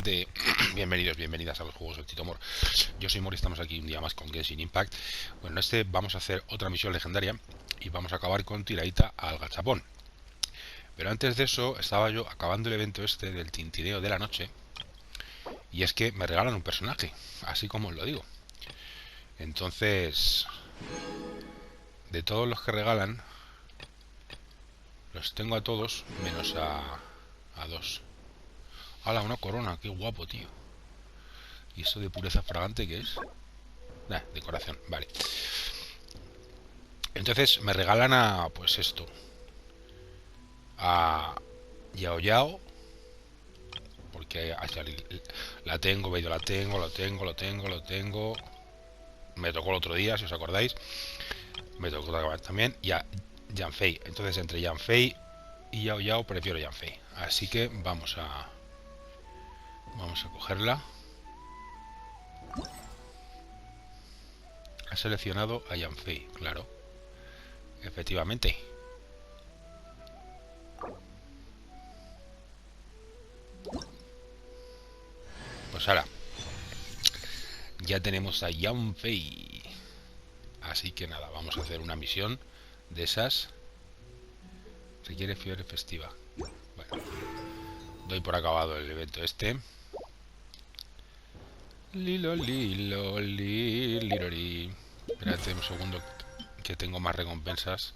gente, bienvenidos, bienvenidas a los juegos del Tito. Yo soy Mor y estamos aquí un día más con Genshin Impact. Bueno, vamos a hacer otra misión legendaria y vamos a acabar con tiradita al gachapón. Pero antes de eso, estaba yo acabando el evento este del tintineo de la noche. Y es que me regalan un personaje, así como os lo digo. Entonces, de todos los que regalan, los tengo a todos, menos a dos. ¡Hala, una corona! ¡Qué guapo, tío! ¿Y eso de pureza fragante qué es? Decoración, vale. Entonces me regalan pues esto. A Yao Yao. Porque la tengo, veis, lo tengo. Me tocó el otro día, si os acordáis. Me tocó también. Y a Yanfei. Entonces entre Yanfei y Yao Yao prefiero Yanfei. Así que vamos a cogerla. Ha seleccionado a Yanfei, claro. Efectivamente. Pues ahora ya tenemos a Yanfei. Así que nada, vamos a hacer una misión de esas. Requiere fiebre festiva. Bueno, doy por acabado el evento este. Espérate un segundo, que tengo más recompensas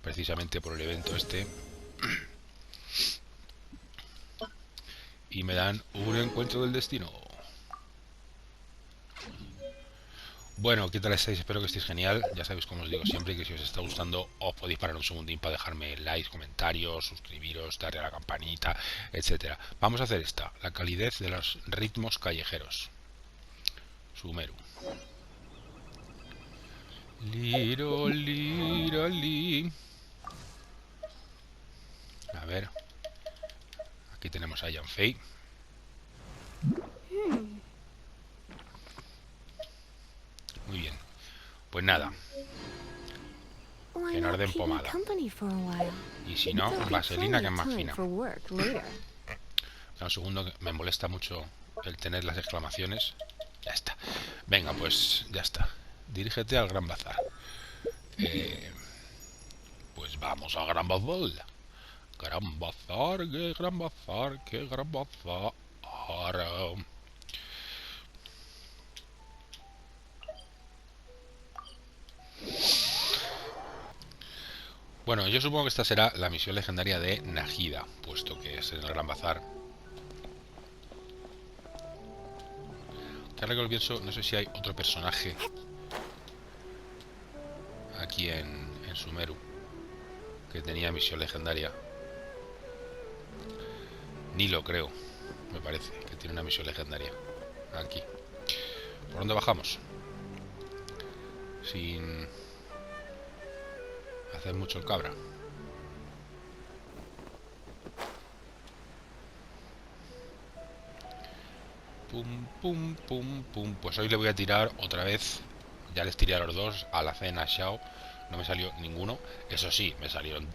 precisamente por el evento este. Y me dan un encuentro del destino. Bueno, ¿qué tal estáis? Espero que estéis genial. Ya sabéis, como os digo siempre, que si os está gustando os podéis parar un segundín para dejarme likes, comentarios, suscribiros, darle a la campanita, etcétera. Vamos a hacer esta, la calidez de los ritmos callejeros. Sumeru. Li. A ver. Aquí tenemos a Yanfei. Muy bien. Pues nada. En orden pomada. Y si no, vaselina, que es más fina. Un segundo, que me molesta mucho el tener las exclamaciones. Ya está. Venga, pues ya está. Dirígete al Gran Bazar. Pues vamos al Gran Bazar. Gran Bazar, qué gran bazar, qué gran bazar. Bueno, yo supongo que esta será la misión legendaria de Najida, puesto que es en el Gran Bazar. Que ahora que lo pienso, no sé si hay otro personaje aquí en Sumeru que tenía misión legendaria. Nilou, creo, me parece, que tiene una misión legendaria. Aquí. ¿Por dónde bajamos? Sin hacer mucho el cabra. Pum, pum, pum, pum. Pues hoy le voy a tirar otra vez. Ya les tiré a los dos, a la cena, a Xiao. No me salió ninguno. Eso sí, me salieron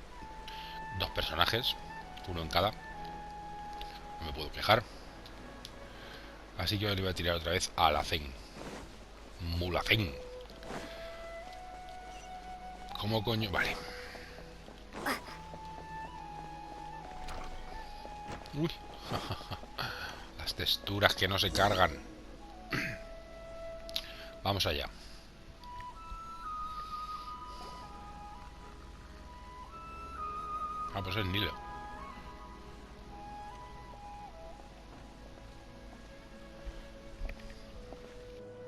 dos personajes, uno en cada. No me puedo quejar. Así que hoy le voy a tirar otra vez a la Zen. Mulacén. ¿Cómo coño? Vale. Uy. Las texturas que no se cargan. Vamos allá. Ah, pues es Nilou.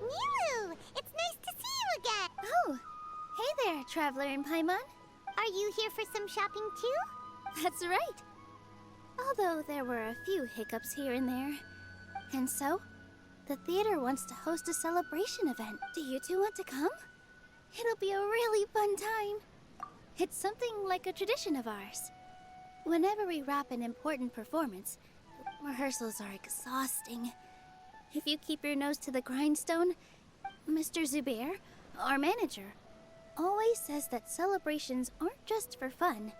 Nilou! It's nice to see you again! Oh! Hey there, traveler in Paimon. Are you here for some shopping too? That's right. Although there were a few hiccups here and there. And so, the theater wants to host a celebration event. Do you two want to come? It'll be a really fun time. It's something like a tradition of ours. Whenever we wrap an important performance, rehearsals are exhausting. If you keep your nose to the grindstone, Mr. Zubair, our manager, always says that celebrations aren't just for fun,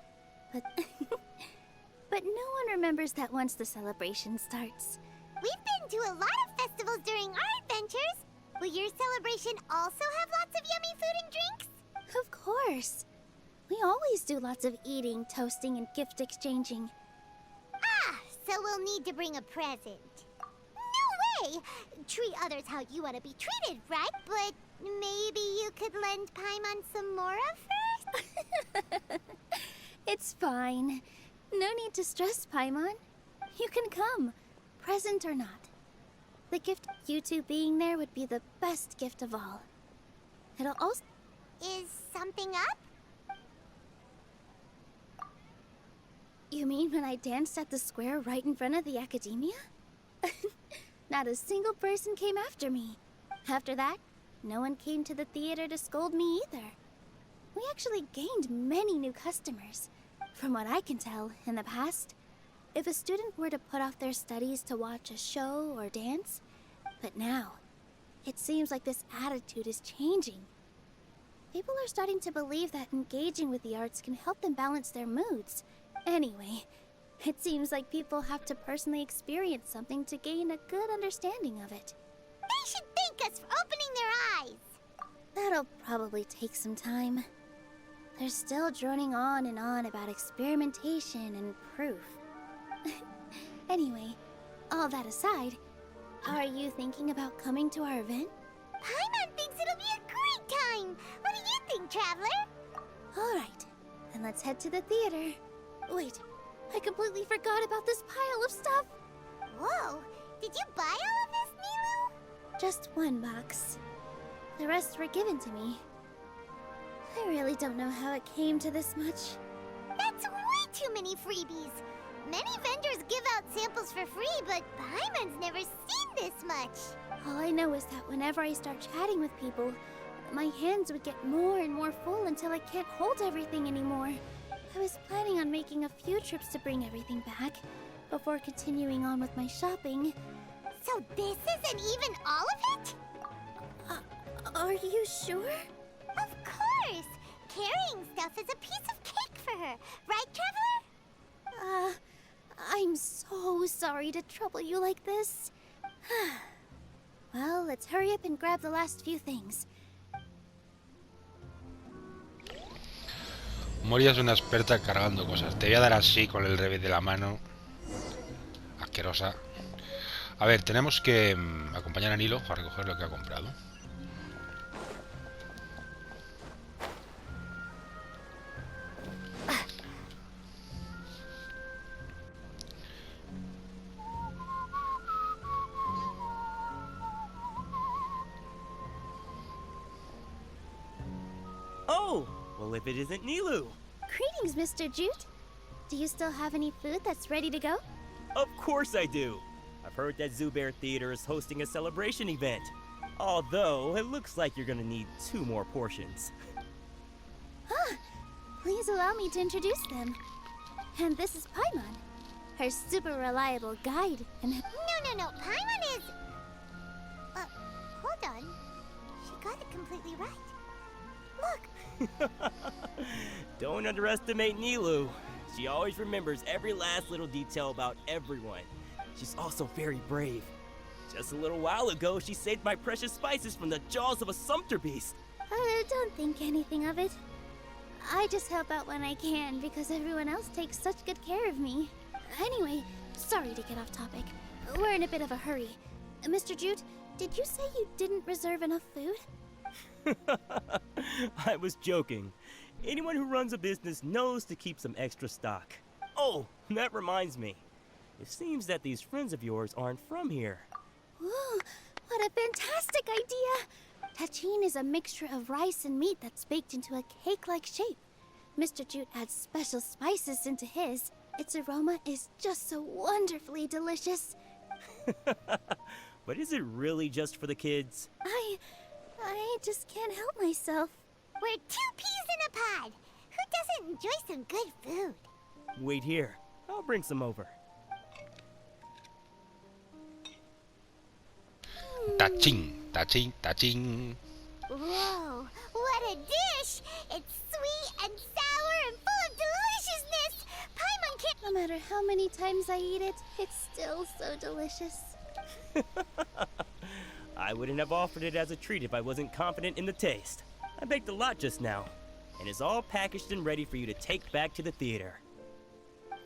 but but no one remembers that once the celebration starts. We've been to a lot of festivals during our adventures. Will your celebration also have lots of yummy food and drinks? Of course. We always do lots of eating, toasting, and gift exchanging. Ah, so we'll need to bring a present. No way! Treat others how you want to be treated, right? But maybe you could lend Paimon some more of hers? It's fine. No need to stress, Paimon. You can come, present or not. The gift of you two being there would be the best gift of all. It'll also... Is something up? You mean when I danced at the square right in front of the academia? Not a single person came after me. After that, no one came to the theater to scold me either. We actually gained many new customers. From what I can tell, in the past, if a student were to put off their studies to watch a show or dance, but now, it seems like this attitude is changing. People are starting to believe that engaging with the arts can help them balance their moods. Anyway, it seems like people have to personally experience something to gain a good understanding of it. They should thank us for opening their eyes. That'll probably take some time. They're still droning on and on about experimentation and proof. Anyway, all that aside, are you thinking about coming to our event? Paimon thinks it'll be a great time. What do you think, Traveler? Alright, then let's head to the theater. Wait, I completely forgot about this pile of stuff. Whoa, did you buy all of this, Nilou? Just one box. The rest were given to me. I really don't know how it came to this much. That's way too many freebies. Many vendors give out samples for free, but Paimon's never seen this much. All I know is that whenever I start chatting with people, my hands would get more and more full until I can't hold everything anymore. I was planning on making a few trips to bring everything back, before continuing on with my shopping. So this isn't even all of it? Are you sure? Of course! Carrying stuff is a piece of cake for her, right, Traveler? I'm so sorry to trouble you like this. Well, let's hurry up and grab the last few things. Moria es una experta cargando cosas. Te voy a dar así con el revés de la mano. Asquerosa. A ver, tenemos que acompañar a Nilou a recoger lo que ha comprado. Oh, well, if it isn't Nilou. Greetings, Mr. Jute. Do you still have any food that's ready to go? Of course I do. I've heard that Zubair Theater is hosting a celebration event. Although, it looks like you're gonna need 2 more portions. Please allow me to introduce them. And this is Paimon, her super reliable guide. And No. Paimon is... hold on. She got it completely right. Look, Don't underestimate Nilou. She always remembers every last little detail about everyone. She's also very brave. Just a little while ago, she saved my precious spices from the jaws of a sumpter beast. don't think anything of it. I just help out when I can because everyone else takes such good care of me. Anyway, sorry to get off topic. We're in a bit of a hurry. Mr. Jute, did you say you didn't reserve enough food? I was joking. Anyone who runs a business knows to keep some extra stock. Oh, that reminds me. It seems that these friends of yours aren't from here. Ooh, what a fantastic idea! Tachin is a mixture of rice and meat that's baked into a cake-like shape. Mr. Jute adds special spices into his. Its aroma is just so wonderfully delicious. But is it really just for the kids? I just can't help myself. we're 2 peas in a pod. Who doesn't enjoy some good food? Wait here. I'll bring some over. Tachín, tachín, tachín. Whoa, what a dish! It's sweet and sour and full of deliciousness! Paimon can't... No matter how many times I eat it, it's still so delicious. I wouldn't have offered it as a treat if I wasn't confident in the taste. I baked a lot just now, and it's all packaged and ready for you to take back to the theater.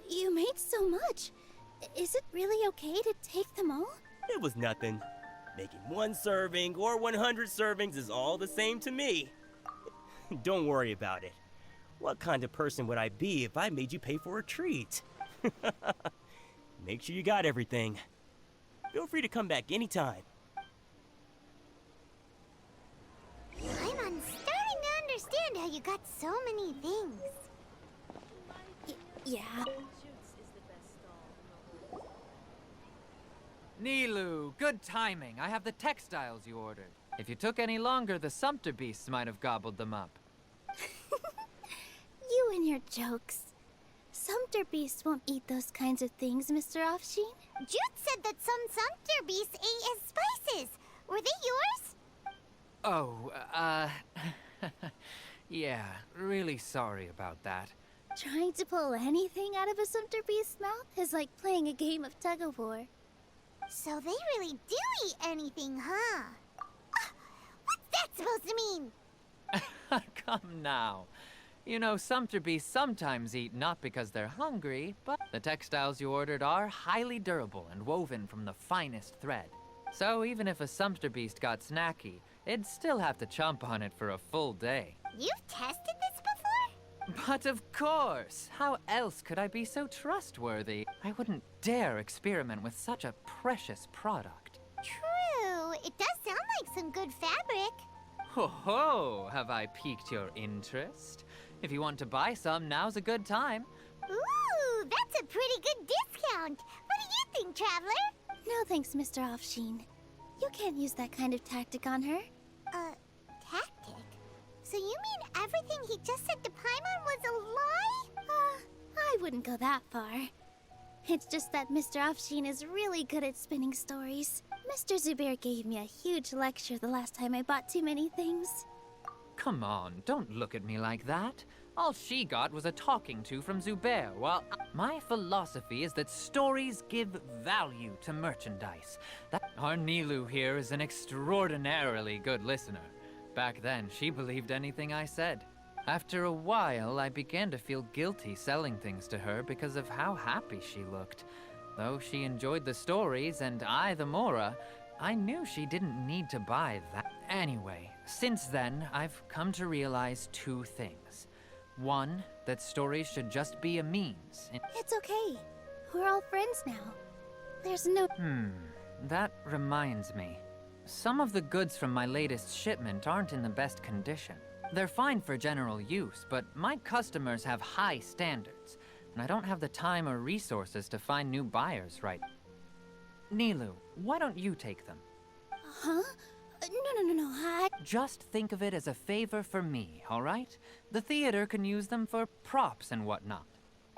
You made so much. Is it really okay to take them all? It was nothing. Making 1 serving or 100 servings is all the same to me. Don't worry about it. What kind of person would I be if I made you pay for a treat? Make sure you got everything. Feel free to come back anytime. I'm starting to understand how you got so many things. Yeah. Nilou, good timing. I have the textiles you ordered. If you took any longer, the Sumpter beasts might have gobbled them up. You and your jokes. Sumpter beasts won't eat those kinds of things, Mr. Offsheen. Jude said that some Sumpter beasts ate his spices. Were they yours? Oh, yeah, really sorry about that. Trying to pull anything out of a Sumpter beast's mouth is like playing a game of tug-of-war. So they really do eat anything, huh? What's that supposed to mean? Come now. You know, Sumpter beasts sometimes eat not because they're hungry, but the textiles you ordered are highly durable and woven from the finest thread. So even if a Sumpter beast got snacky, it'd still have to chomp on it for a full day. You've tested this before? But of course! How else could I be so trustworthy? I wouldn't dare experiment with such a precious product. True. It does sound like some good fabric. Ho ho! Have I piqued your interest? If you want to buy some, now's a good time. Ooh, that's a pretty good discount. What do you think, Traveler? No thanks, Mr. Offsheen. You can't use that kind of tactic on her. Tactic? So you mean everything he just said to Paimon was a lie? I wouldn't go that far. It's just that Mr. Offsheen is really good at spinning stories. Mr. Zubair gave me a huge lecture the last time I bought too many things. Come on, don't look at me like that. All she got was a talking to from Zubair, while my philosophy is that stories give value to merchandise. Our Nilou here is an extraordinarily good listener. Back then, she believed anything I said. After a while, I began to feel guilty selling things to her because of how happy she looked. Though she enjoyed the stories and I the Mora, I knew she didn't need to buy that. Anyway, since then, I've come to realize 2 things. 1, that stories should just be a means. It's okay. We're all friends now. There's no... That reminds me. Some of the goods from my latest shipment aren't in the best condition. They're fine for general use, but my customers have high standards, and I don't have the time or resources to find new buyers right. Nilou, why don't you take them? Huh? No. Just think of it as a favor for me, all right? The theater can use them for props and whatnot.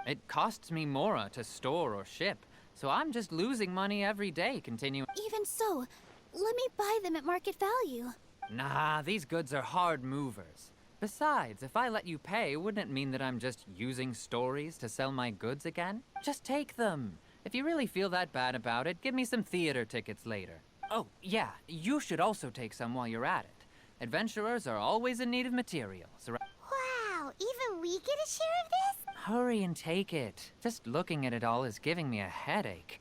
It costs me Mora to store or ship, so I'm just losing money every day continuing. Even so, let me buy them at market value. Nah, these goods are hard movers. Besides, if I let you pay, wouldn't it mean that I'm just using stories to sell my goods again? Just take them. If you really feel that bad about it, give me some theater tickets later. Oh, yeah, you should also take some while you're at it. Adventurers are always in need of materials. Wow, even we get a share of this? Hurry and take it. Just looking at it all is giving me a headache.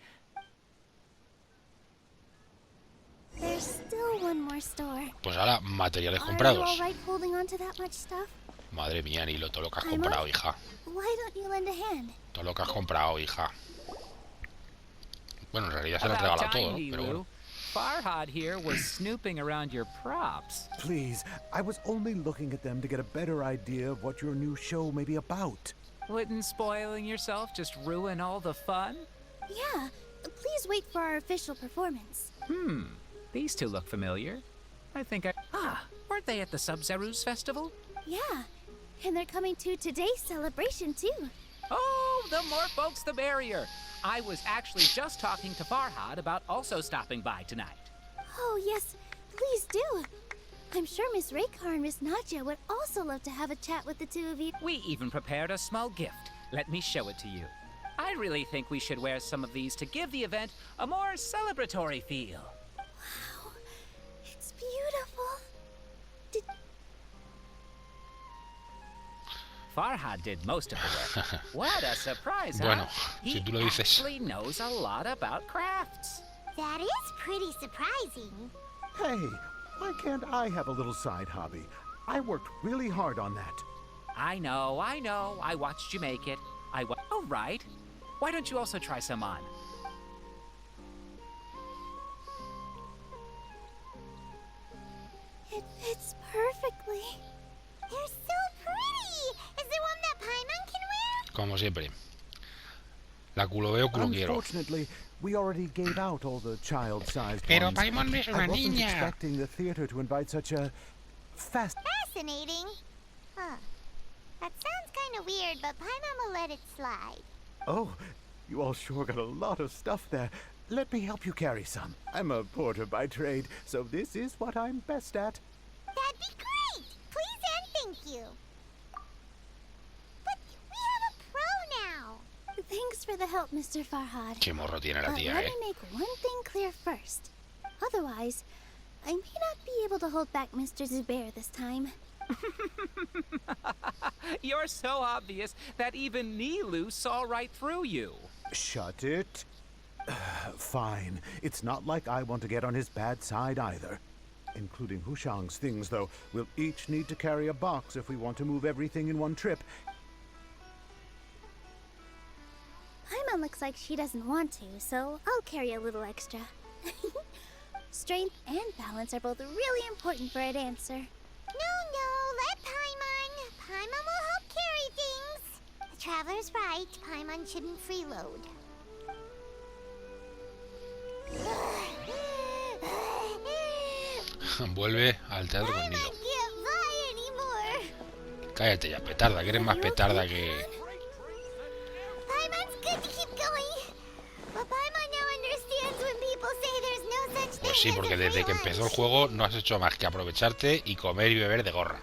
There's still one more store. Pues ahora, materiales Are you comprados. all right holding on to that much stuff? Madre mía, Nilo, todo lo que has I'm comprado, up. hija. Why don't you lend a hand? Todo lo que has comprado, hija. Bueno, en realidad se lo has About regalado time, todo, pero bueno. Nilou. Farhad here was snooping around your props. Please, I was only looking at them to get a better idea of what your new show may be about. Wouldn't spoiling yourself just ruin all the fun? Yeah, please wait for our official performance. These 2 look familiar. I think weren't they at the Sub-Zerus festival? Yeah, and they're coming to today's celebration too. Oh, the more folks the merrier. I was actually just talking to Farhad about also stopping by tonight. Oh yes, please do. I'm sure Miss Raykar and Miss Nadja would also love to have a chat with the 2 of you. We even prepared a small gift. Let me show it to you. I really think we should wear some of these to give the event a more celebratory feel. Wow, it's beautiful. Did Farhad did most of the work. What a surprise, huh? Bueno, He si tú lo dices. actually knows a lot about crafts. That is pretty surprising. Hey, why can't I have a little side hobby? I worked really hard on that. I know. I watched you make it. Oh, right. Why don't you also try some on? it fits perfectly? They're so pretty. Is there one that Paimon can wear? Como siempre. La culo veo, culo quiero. Unfortunately, we already gave out all the child-sized Pero ones. Paimon no es una I wasn't niña. expecting the theater to invite such a Fascinating. Huh. That sounds kind of weird, but Paimon will let it slide. Oh, you all sure got a lot of stuff there. Let me help you carry some. I'm a porter by trade, so this is what I'm best at. That'd be great. Please and thank you. But we have a pro now. Thanks for the help, Mr. Farhad. Qué morro tiene la But tía, let eh. me make one thing clear first. Otherwise, I may not be able to hold back Mr. Zubair this time. You're so obvious that even Nilou saw right through you. Shut it. Fine. It's not like I want to get on his bad side either. Including Hushang's things, though. We'll each need to carry a box if we want to move everything in one trip. Paimon looks like she doesn't want to, so I'll carry a little extra. Strength and balance are both really important for a dancer. No, let Paimon. Paimon will help carry things. The traveler's right. Paimon shouldn't freeload. Vuelve al teatro con Paimon Nilou. can't fly anymore. Cállate ya, petarda, que eres más petarda que... Paimon's good to keep going. But Paimon now understands when people say there's no such thing Pues sí, as porque a desde que free empezó el lunch. juego no has hecho más que aprovecharte y comer y beber de gorra.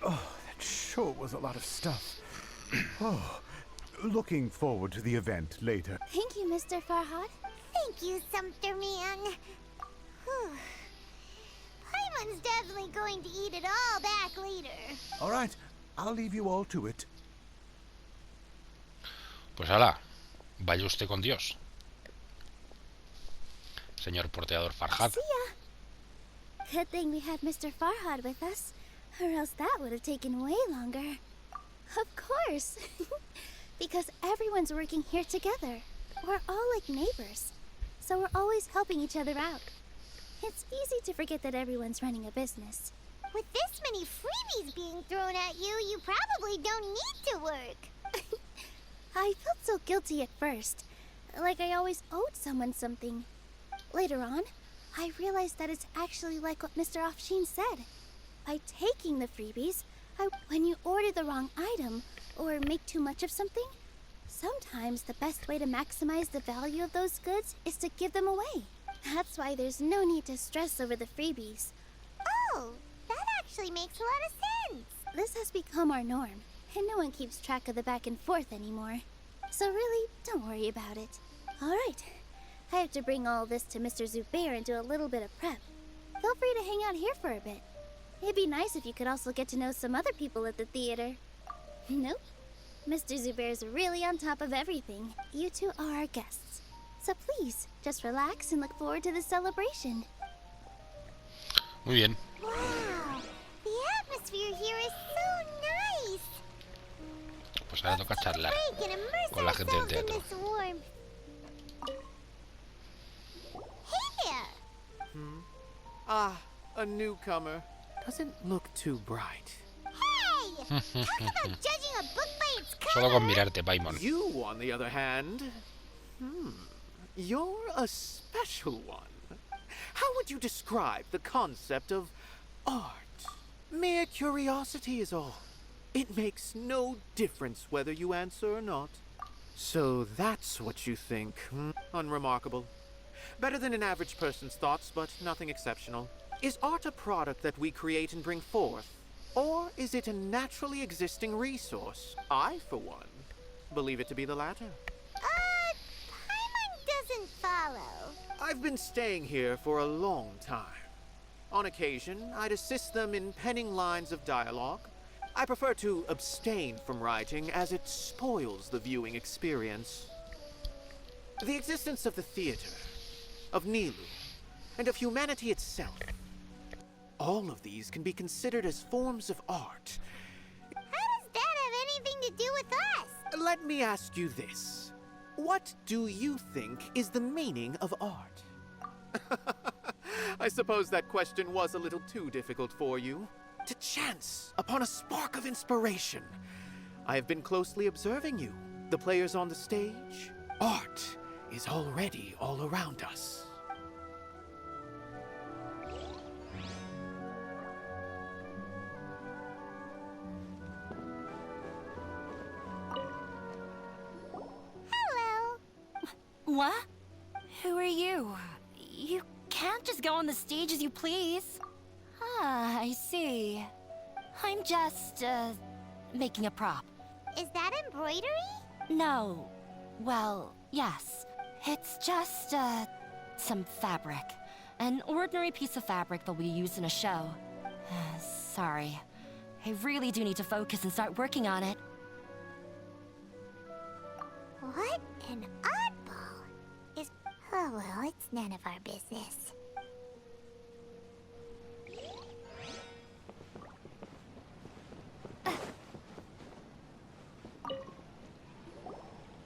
Oh, that sure was a lot of stuff. Oh, looking forward to the event later. Thank you, Mr. Farhad. Thank you, Sumpter Man. Whew. Paimon's definitely going to eat it all back later. All right, I'll leave you all to it. Pues hala, vaya usted con Dios. Señor porteador Farhad. See ya. Good thing we had Mr. Farhad with us, or else that would have taken way longer. Of course. Because everyone's working here together. We're all like neighbors, so we're always helping each other out. It's easy to forget that everyone's running a business. With this many freebies being thrown at you, you probably don't need to work. I felt so guilty at first, like I always owed someone something. Later on, I realized that it's actually like what Mr. Afshin said. By taking the freebies, when you order the wrong item or make too much of something, sometimes the best way to maximize the value of those goods is to give them away. That's why there's no need to stress over the freebies. Oh, that actually makes a lot of sense. This has become our norm, and no one keeps track of the back and forth anymore. So really, don't worry about it. All right, I have to bring all this to Mr. Zubair and do a little bit of prep. Feel free to hang out here for a bit. It'd be nice if you could also get to know some other people at the theater. Nope. Mr. Zubair's really on top of everything. You two are our guests. So please, just relax and look forward to the celebration. Muy bien. Wow, the atmosphere here is so nice. Pues ahora toca charlar Break and immerse con la gente del ourselves in teatro. this warmth. Hey there. Ah, a newcomer. Doesn't look too bright. Hey! Talk about judging a book by its Solo cover. con mirarte, Paimon. You, on the other hand, you're a special one. How would you describe the concept of art? Mere curiosity is all. It makes no difference whether you answer or not. So that's what you think. Unremarkable. Better than an average person's thoughts, but nothing exceptional. Is art a product that we create and bring forth? Or is it a naturally existing resource? I, for one, believe it to be the latter. Paimon doesn't follow. I've been staying here for a long time. On occasion, I'd assist them in penning lines of dialogue. I prefer to abstain from writing as it spoils the viewing experience. The existence of the theater, of Nilou, and of humanity itself. All of these can be considered as forms of art. How does that have anything to do with us? Let me ask you this. What do you think is the meaning of art? I suppose that question was a little too difficult for you. To chance upon a spark of inspiration. I have been closely observing you, the players on the stage. Art is already all around us. Hello. What? Who are you? You can't just go on the stage as you please. Ah, I see. I'm just, making a prop. Is that embroidery? No. Well, yes. It's just, some fabric. An ordinary piece of fabric that we use in a show. Sorry. I really do need to focus and start working on it. What an oddball. Is... Oh well, it's none of our business.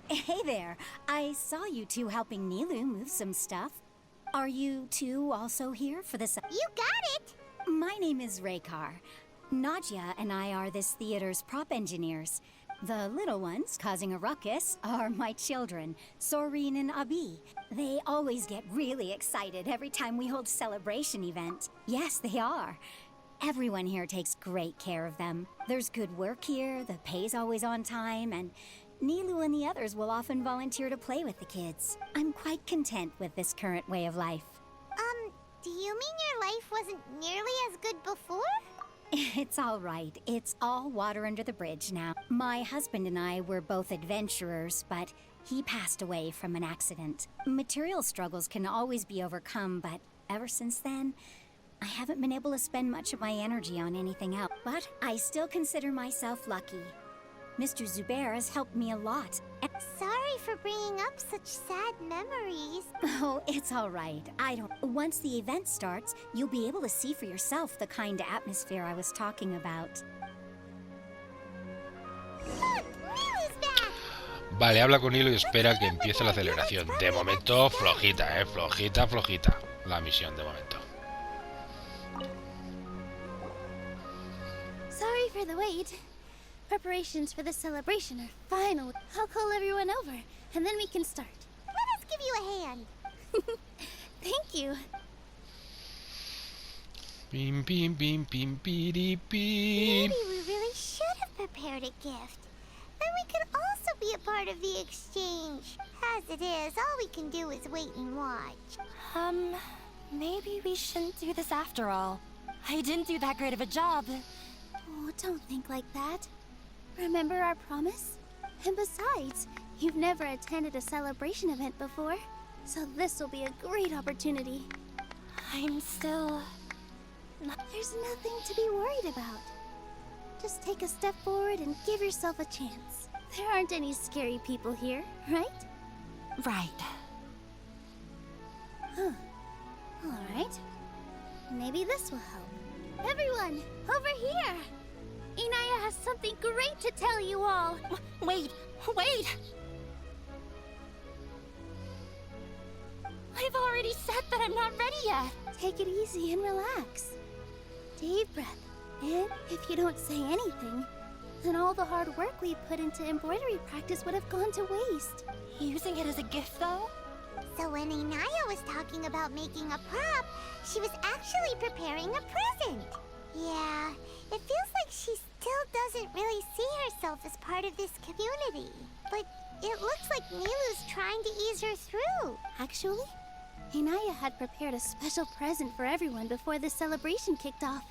Hey there. I saw you two helping Nilou move some stuff. Are you two also here for this? You got it! My name is Raykar. Nadia and I are this theater's prop engineers. The little ones causing a ruckus are my children, Soreen and Abi. They always get really excited every time we hold a celebration event. Yes, they are. Everyone here takes great care of them. There's good work here, the pay's always on time, and Nilou and the others will often volunteer to play with the kids. I'm quite content with this current way of life. Do you mean your life wasn't nearly as good before? It's all right. It's all water under the bridge now. My husband and I were both adventurers, but he passed away from an accident. Material struggles can always be overcome, but ever since then, I haven't been able to spend much of my energy on anything else. But I still consider myself lucky. Mr. Zubair has helped me a lot. Sorry for bringing up such sad memories. Oh, it's all right. Once the event starts, you'll be able to see for yourself the kind of atmosphere I was talking about. Look, Nilou's back! Vale, habla con Nilou y espera que empiece la celebración. De momento, flojita, flojita la misión de momento. Sorry for the wait. Preparations for the celebration are final. I'll call everyone over, and then we can start. Let us give you a hand. Thank you. Pim, pim, pim, pim, piri, pim. Maybe we really should have prepared a gift. Then we could also be a part of the exchange. As it is, all we can do is wait and watch. Maybe we shouldn't do this after all. I didn't do that great of a job. Oh, don't think like that. Remember our promise? And besides, you've never attended a celebration event before, so this will be a great opportunity. I'm still... There's nothing to be worried about. Just take a step forward and give yourself a chance. There aren't any scary people here, right? Right. Huh. All right. Maybe this will help. Everyone, over here! Inaya has something great to tell you all. Wait! I've already said that I'm not ready yet. Take it easy and relax. Deep breath. And if you don't say anything, then all the hard work we put into embroidery practice would have gone to waste. Using it as a gift, though? So when Inaya was talking about making a prop, she was actually preparing a present. Yeah, it feels like she still doesn't really see herself as part of this community. But it looks like Nilou's trying to ease her through. Actually, Inaya had prepared a special present for everyone before the celebration kicked off.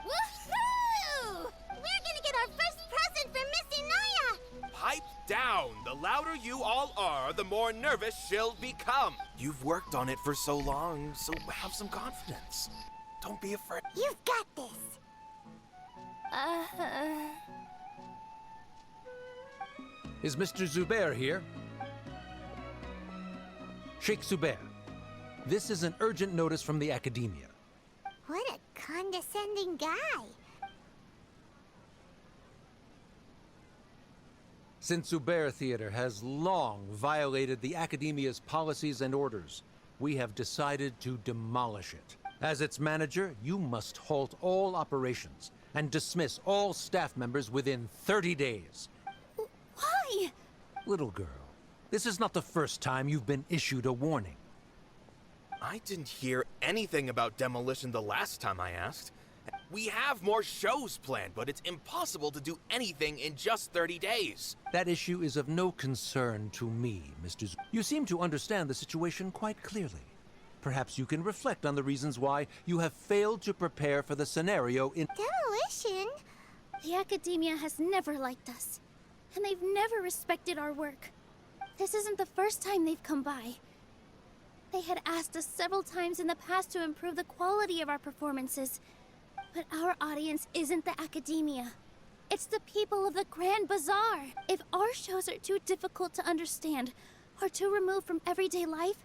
Woohoo! We're gonna get our first present from Miss Inaya! Pipe down. The louder you all are, the more nervous she'll become. You've worked on it for so long, so have some confidence. Don't be afraid. You've got this. Is Mr. Zubair here? Sheikh Zubair, this is an urgent notice from the Academia. What a condescending guy. Since Zubair Theater has long violated the Academia's policies and orders, we have decided to demolish it. As its manager, you must halt all operations and dismiss all staff members within 30 days. Why? Little girl, this is not the first time you've been issued a warning. I didn't hear anything about demolition the last time I asked. We have more shows planned, but it's impossible to do anything in just 30 days. That issue is of no concern to me, Mr. You seem to understand the situation quite clearly. Perhaps you can reflect on the reasons why you have failed to prepare for the scenario in— Demolition? The Academia has never liked us, and they've never respected our work. This isn't the first time they've come by. They had asked us several times in the past to improve the quality of our performances. But our audience isn't the Academia. It's the people of the Grand Bazaar. If our shows are too difficult to understand or too removed from everyday life,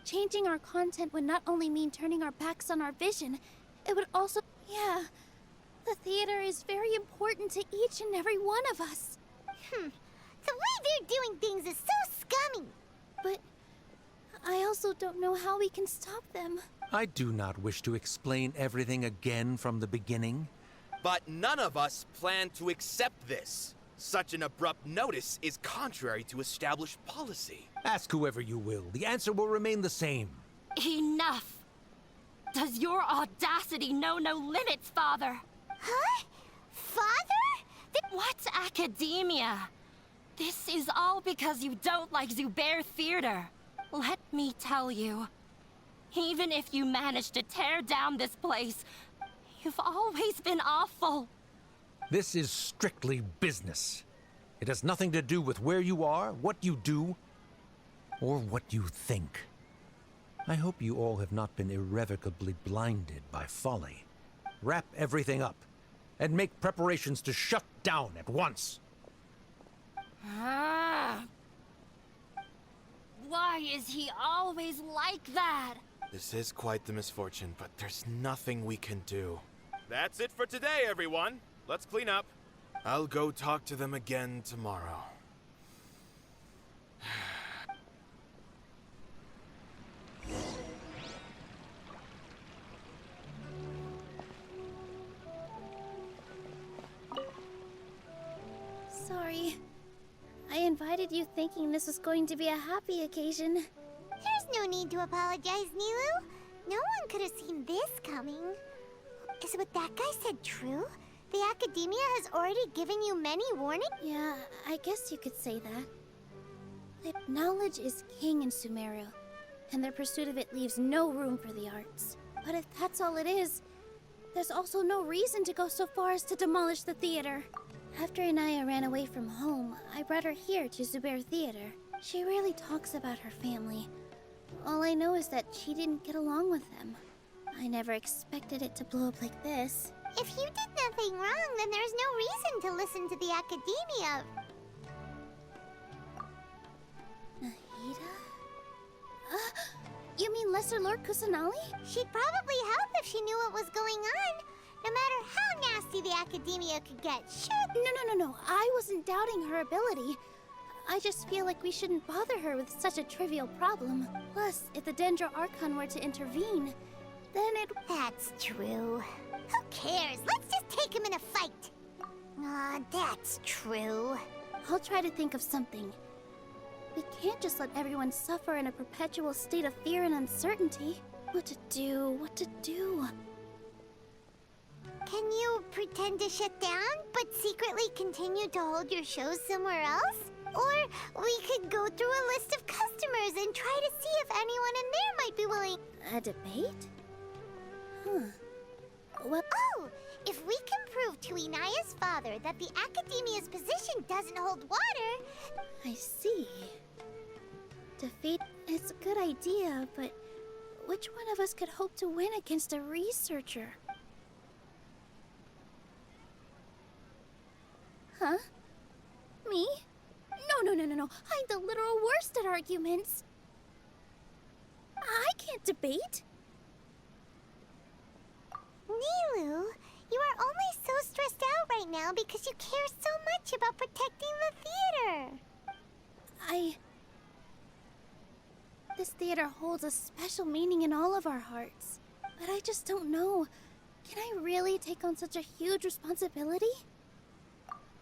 changing our content would not only mean turning our backs on our vision, it would also— Yeah, the theater is very important to each and every one of us. The way they're doing things is so scummy. But I also don't know how we can stop them. I do not wish to explain everything again from the beginning. But none of us plan to accept this. Such an abrupt notice is contrary to established policy. Ask whoever you will. The answer will remain the same. Enough! Does your audacity know no limits, Father? Huh? Father? What's academia? This is all because you don't like Zubair Theater. Let me tell you, even if you manage to tear down this place, you've always been awful. This is strictly business. It has nothing to do with where you are, what you do, or what you think. I hope you all have not been irrevocably blinded by folly. Wrap everything up, and make preparations to shut down at once. Why is he always like that? This is quite the misfortune, but there's nothing we can do. That's it for today, everyone. Let's clean up. I'll go talk to them again tomorrow. Sorry. I invited you thinking this was going to be a happy occasion. There's no need to apologize, Nilou. No one could have seen this coming. Is what that guy said true? The Academia has already given you many warnings? Yeah, I guess you could say that. But knowledge is king in Sumeru, and their pursuit of it leaves no room for the arts. But if that's all it is, there's also no reason to go so far as to demolish the theater. After Inaya ran away from home, I brought her here to Zubair Theater. She rarely talks about her family. All I know is that she didn't get along with them. I never expected it to blow up like this. If you did nothing wrong, then there's no reason to listen to the Academia. Nahida? You mean Lesser Lord Kusanali? She'd probably help if she knew what was going on. No matter how nasty the Academia could get, sure. No. I wasn't doubting her ability. I just feel like we shouldn't bother her with such a trivial problem. Plus, if the Dendro Archon were to intervene, then it— That's true. Who cares? Let's just take him in a fight. Aw, that's true. I'll try to think of something. We can't just let everyone suffer in a perpetual state of fear and uncertainty. What to do? Can you pretend to shut down, but secretly continue to hold your shows somewhere else? Or we could go through a list of customers and try to see if anyone in there might be willing— A debate? Huh. Well— Oh! If we can prove to Inaya's father that the Academia's position doesn't hold water... I see. Defeat is a good idea, but which one of us could hope to win against a researcher? Huh? Me? No. I'm the literal worst at arguments. I can't debate. Nilou, you are only so stressed out right now because you care so much about protecting the theater. This theater holds a special meaning in all of our hearts. But I just don't know. Can I really take on such a huge responsibility?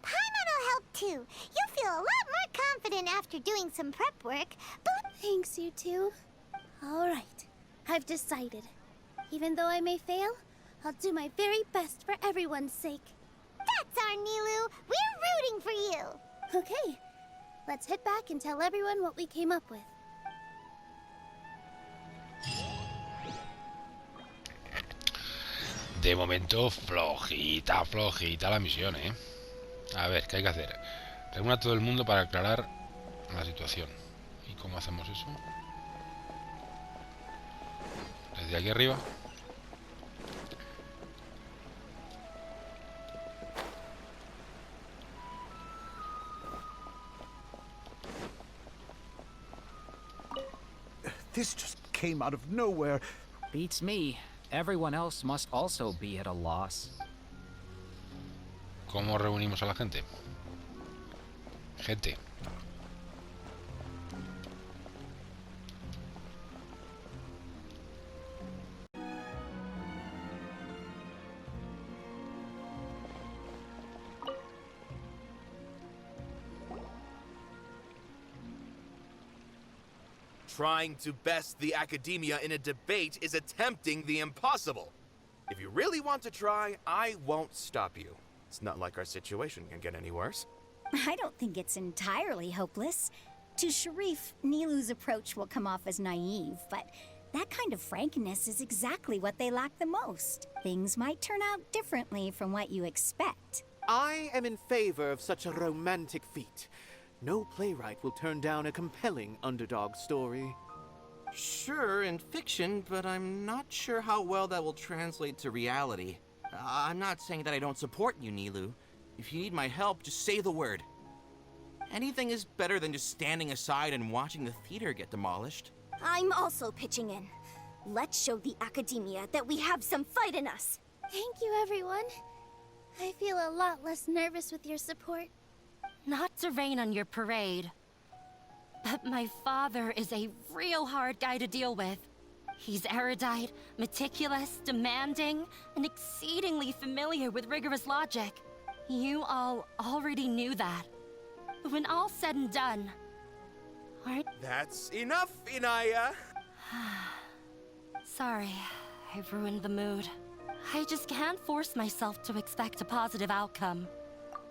Paimon will help too. You'll feel a lot more confident after doing some prep work, but... Thanks, you two. Alright, I've decided. Even though I may fail, I'll do my very best for everyone's sake. That's our Nilou! We're rooting for you! Okay, let's head back and tell everyone what we came up with. De momento, flojita la misión, ¿eh? A ver, ¿qué hay que hacer? Reúna a todo el mundo para aclarar la situación. ¿Y cómo hacemos eso? Desde aquí arriba. This just came out of nowhere. Beats me. Everyone else must also be at a loss. ¿Cómo reunimos a la gente? Gente. Trying to best the Academia in a debate is attempting the impossible. If you really want to try, I won't stop you. It's not like our situation can get any worse. I don't think it's entirely hopeless. To Sharif, Nilou's approach will come off as naive, but that kind of frankness is exactly what they lack the most. Things might turn out differently from what you expect. I am in favor of such a romantic feat. No playwright will turn down a compelling underdog story. Sure, in fiction, but I'm not sure how well that will translate to reality. I'm not saying that I don't support you, Nilou. If you need my help, just say the word. Anything is better than just standing aside and watching the theater get demolished. I'm also pitching in. Let's show the Academia that we have some fight in us. Thank you, everyone. I feel a lot less nervous with your support. Not to rain on your parade, but my father is a real hard guy to deal with. He's erudite, meticulous, demanding, and exceedingly familiar with rigorous logic. You all already knew that. But when all's said and done, aren't... That's enough, Inaya! Sorry, I've ruined the mood. I just can't force myself to expect a positive outcome.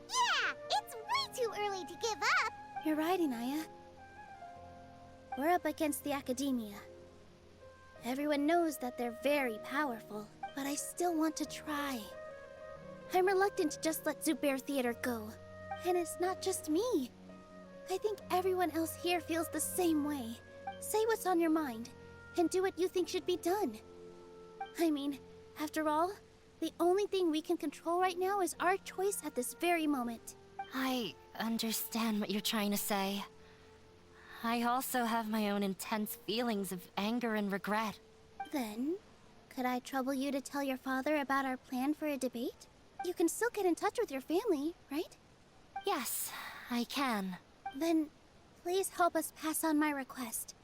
Yeah, it's way too early to give up. You're right, Inaya. We're up against the Academia. Everyone knows that they're very powerful, but I still want to try. I'm reluctant to just let Zubair Theater go. And it's not just me. I think everyone else here feels the same way. Say what's on your mind, and do what you think should be done. I mean, after all, the only thing we can control right now is our choice at this very moment. I understand what you're trying to say. I also have my own intense feelings of anger and regret. Then, could I trouble you to tell your father about our plan for a debate? You can still get in touch with your family, right? Yes, I can. Then, please help us pass on my request.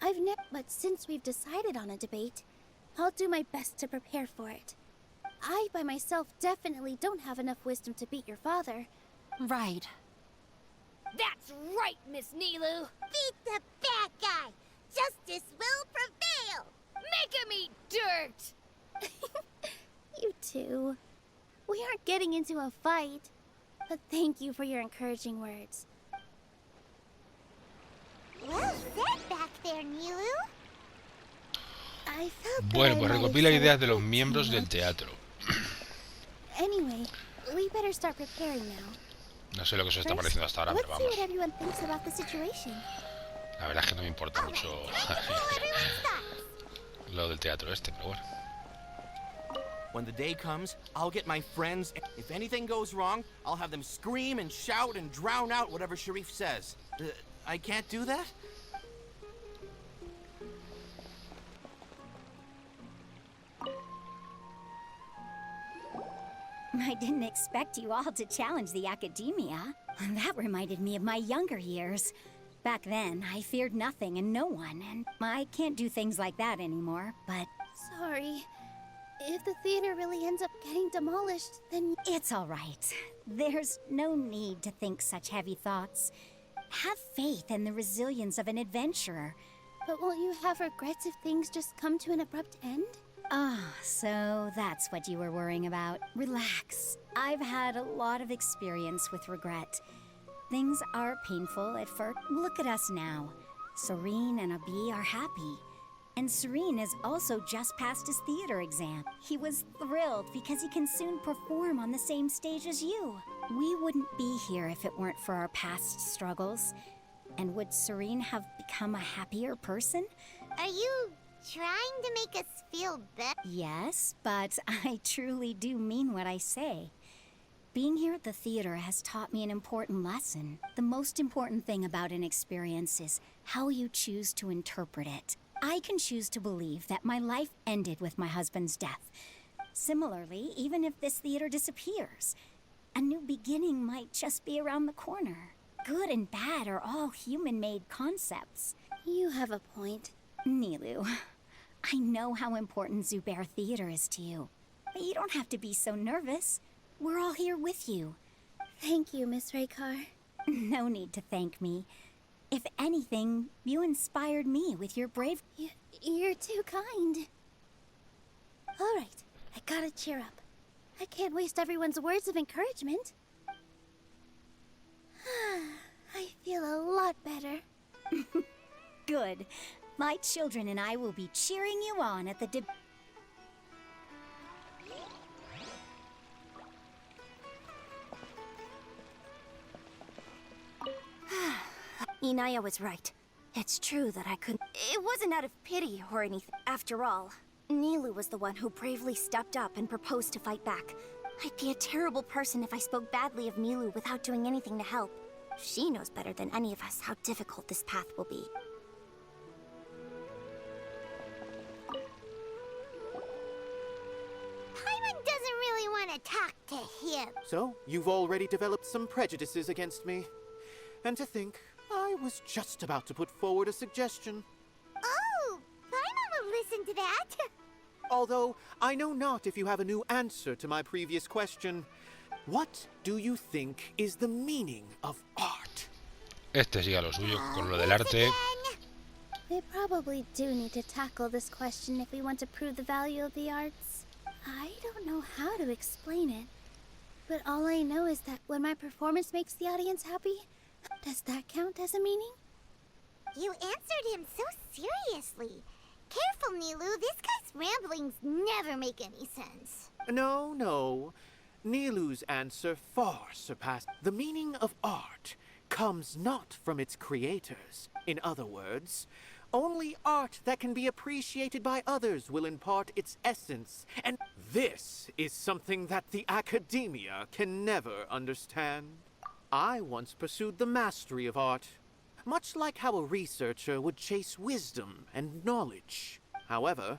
But since we've decided on a debate, I'll do my best to prepare for it. I, by myself, definitely don't have enough wisdom to beat your father. Right. That's right, Miss Nilou. Beat the bad guy. Justice will prevail. Make him eat dirt. You two. We aren't getting into a fight. But thank you for your encouraging words. Well said back there, Nilou. I felt Bueno, that pues I might recopila have said ideas a de los bit too miembros del much. teatro. Anyway, we better start preparing now. No sé lo que os está First, pareciendo hasta ahora, let's pero see vamos. what everyone thinks about the situation. La verdad es que no me importa mucho lo del teatro este, pero bueno. When the day comes, I'll get my friends. If anything goes wrong, I'll have them scream and shout and drown out whatever Sharif says. I can't do that? I didn't expect you all to challenge the academia. That reminded me of my younger years. Back then, I feared nothing and no one, and I can't do things like that anymore, but... Sorry. If the theater really ends up getting demolished, then... It's all right. There's no need to think such heavy thoughts. Have faith in the resilience of an adventurer. But won't you have regrets if things just come to an abrupt end? Ah, so that's what you were worrying about. Relax. I've had a lot of experience with regret. Things are painful at first. Look at us now. Serene and Abi are happy. And Serene has also just passed his theater exam. He was thrilled because he can soon perform on the same stage as you. We wouldn't be here if it weren't for our past struggles. And would Serene have become a happier person? Are you trying to make us feel better? Yes, but I truly do mean what I say. Being here at the theater has taught me an important lesson. The most important thing about an experience is how you choose to interpret it. I can choose to believe that my life ended with my husband's death. Similarly, even if this theater disappears, a new beginning might just be around the corner. Good and bad are all human-made concepts. You have a point. Nilou, I know how important Zubair Theater is to you. But you don't have to be so nervous. We're all here with you. Thank you, Miss Raykar. No need to thank me. If anything, you inspired me with your brave... You're too kind. All right, I gotta cheer up. I can't waste everyone's words of encouragement. I feel a lot better. Good. My children and I will be cheering you on at the Inaya was right. It's true that I couldn't... It wasn't out of pity or anything. After all, Nilou was the one who bravely stepped up and proposed to fight back. I'd be a terrible person if I spoke badly of Nilou without doing anything to help. She knows better than any of us how difficult this path will be. Paimon doesn't really want to talk to him. So, you've already developed some prejudices against me. And to think, I was just about to put forward a suggestion. Oh, Paimon will listen to that. Although, I know not if you have a new answer to my previous question. What do you think is the meaning of art? Este siga lo suyo con lo del arte. We probably do need to tackle this question if we want to prove the value of the arts. I don't know how to explain it, but all I know is that when my performance makes the audience happy, does that count as a meaning? You answered him so seriously. Careful, Nilou. This guy's ramblings never make any sense. No. Nilou's answer far surpassed. The meaning of art comes not from its creators. In other words, only art that can be appreciated by others will impart its essence. And this is something that the academia can never understand. I once pursued the mastery of art, much like how a researcher would chase wisdom and knowledge. However,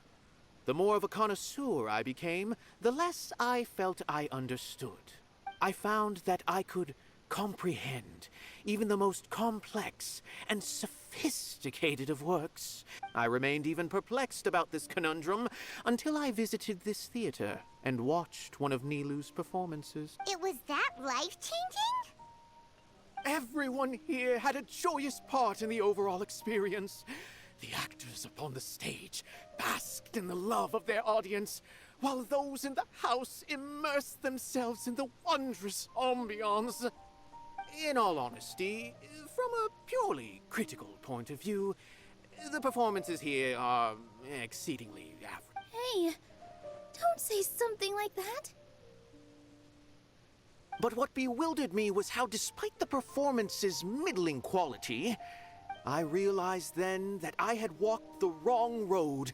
the more of a connoisseur I became, the less I felt I understood. I found that I could comprehend even the most complex and sophisticated of works. I remained even perplexed about this conundrum until I visited this theater and watched one of Nilou's performances. It was that life-changing? Everyone here had a joyous part in the overall experience. The actors upon the stage basked in the love of their audience, while those in the house immersed themselves in the wondrous ambiance. In all honesty, from a purely critical point of view, the performances here are exceedingly average. Hey, don't say something like that. But what bewildered me was how, despite the performance's middling quality, I realized then that I had walked the wrong road.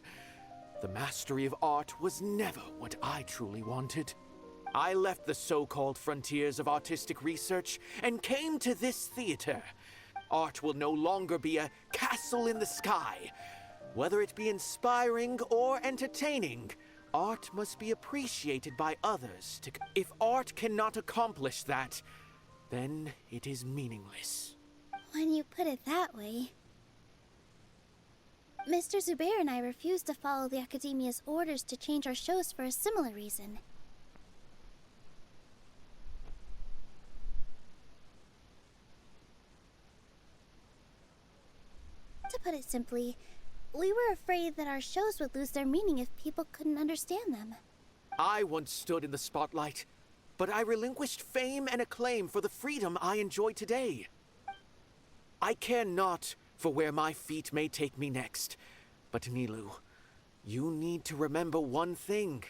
The mastery of art was never what I truly wanted. I left the so-called frontiers of artistic research and came to this theater. Art will no longer be a castle in the sky. Whether it be inspiring or entertaining, art must be appreciated by others. If art cannot accomplish that, then it is meaningless. When you put it that way... Mr. Zubair and I refused to follow the Academia's orders to change our shows for a similar reason. To put it simply, we were afraid that our shows would lose their meaning if people couldn't understand them. I once stood in the spotlight, but I relinquished fame and acclaim for the freedom I enjoy today. I care not for where my feet may take me next, but Nilou, you need to remember one thing.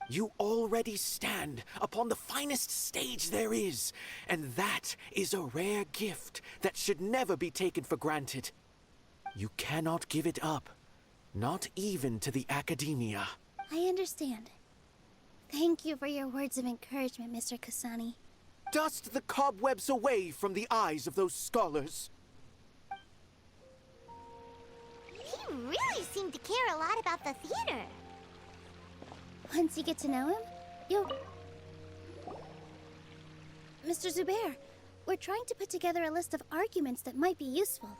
You already stand upon the finest stage there is, and that is a rare gift that should never be taken for granted. You cannot give it up, not even to the Academia. I understand. Thank you for your words of encouragement, Mr. Kasani. Dust the cobwebs away from the eyes of those scholars. He really seemed to care a lot about the theater. Once you get to know him, you'll... Mr. Zubair, we're trying to put together a list of arguments that might be useful.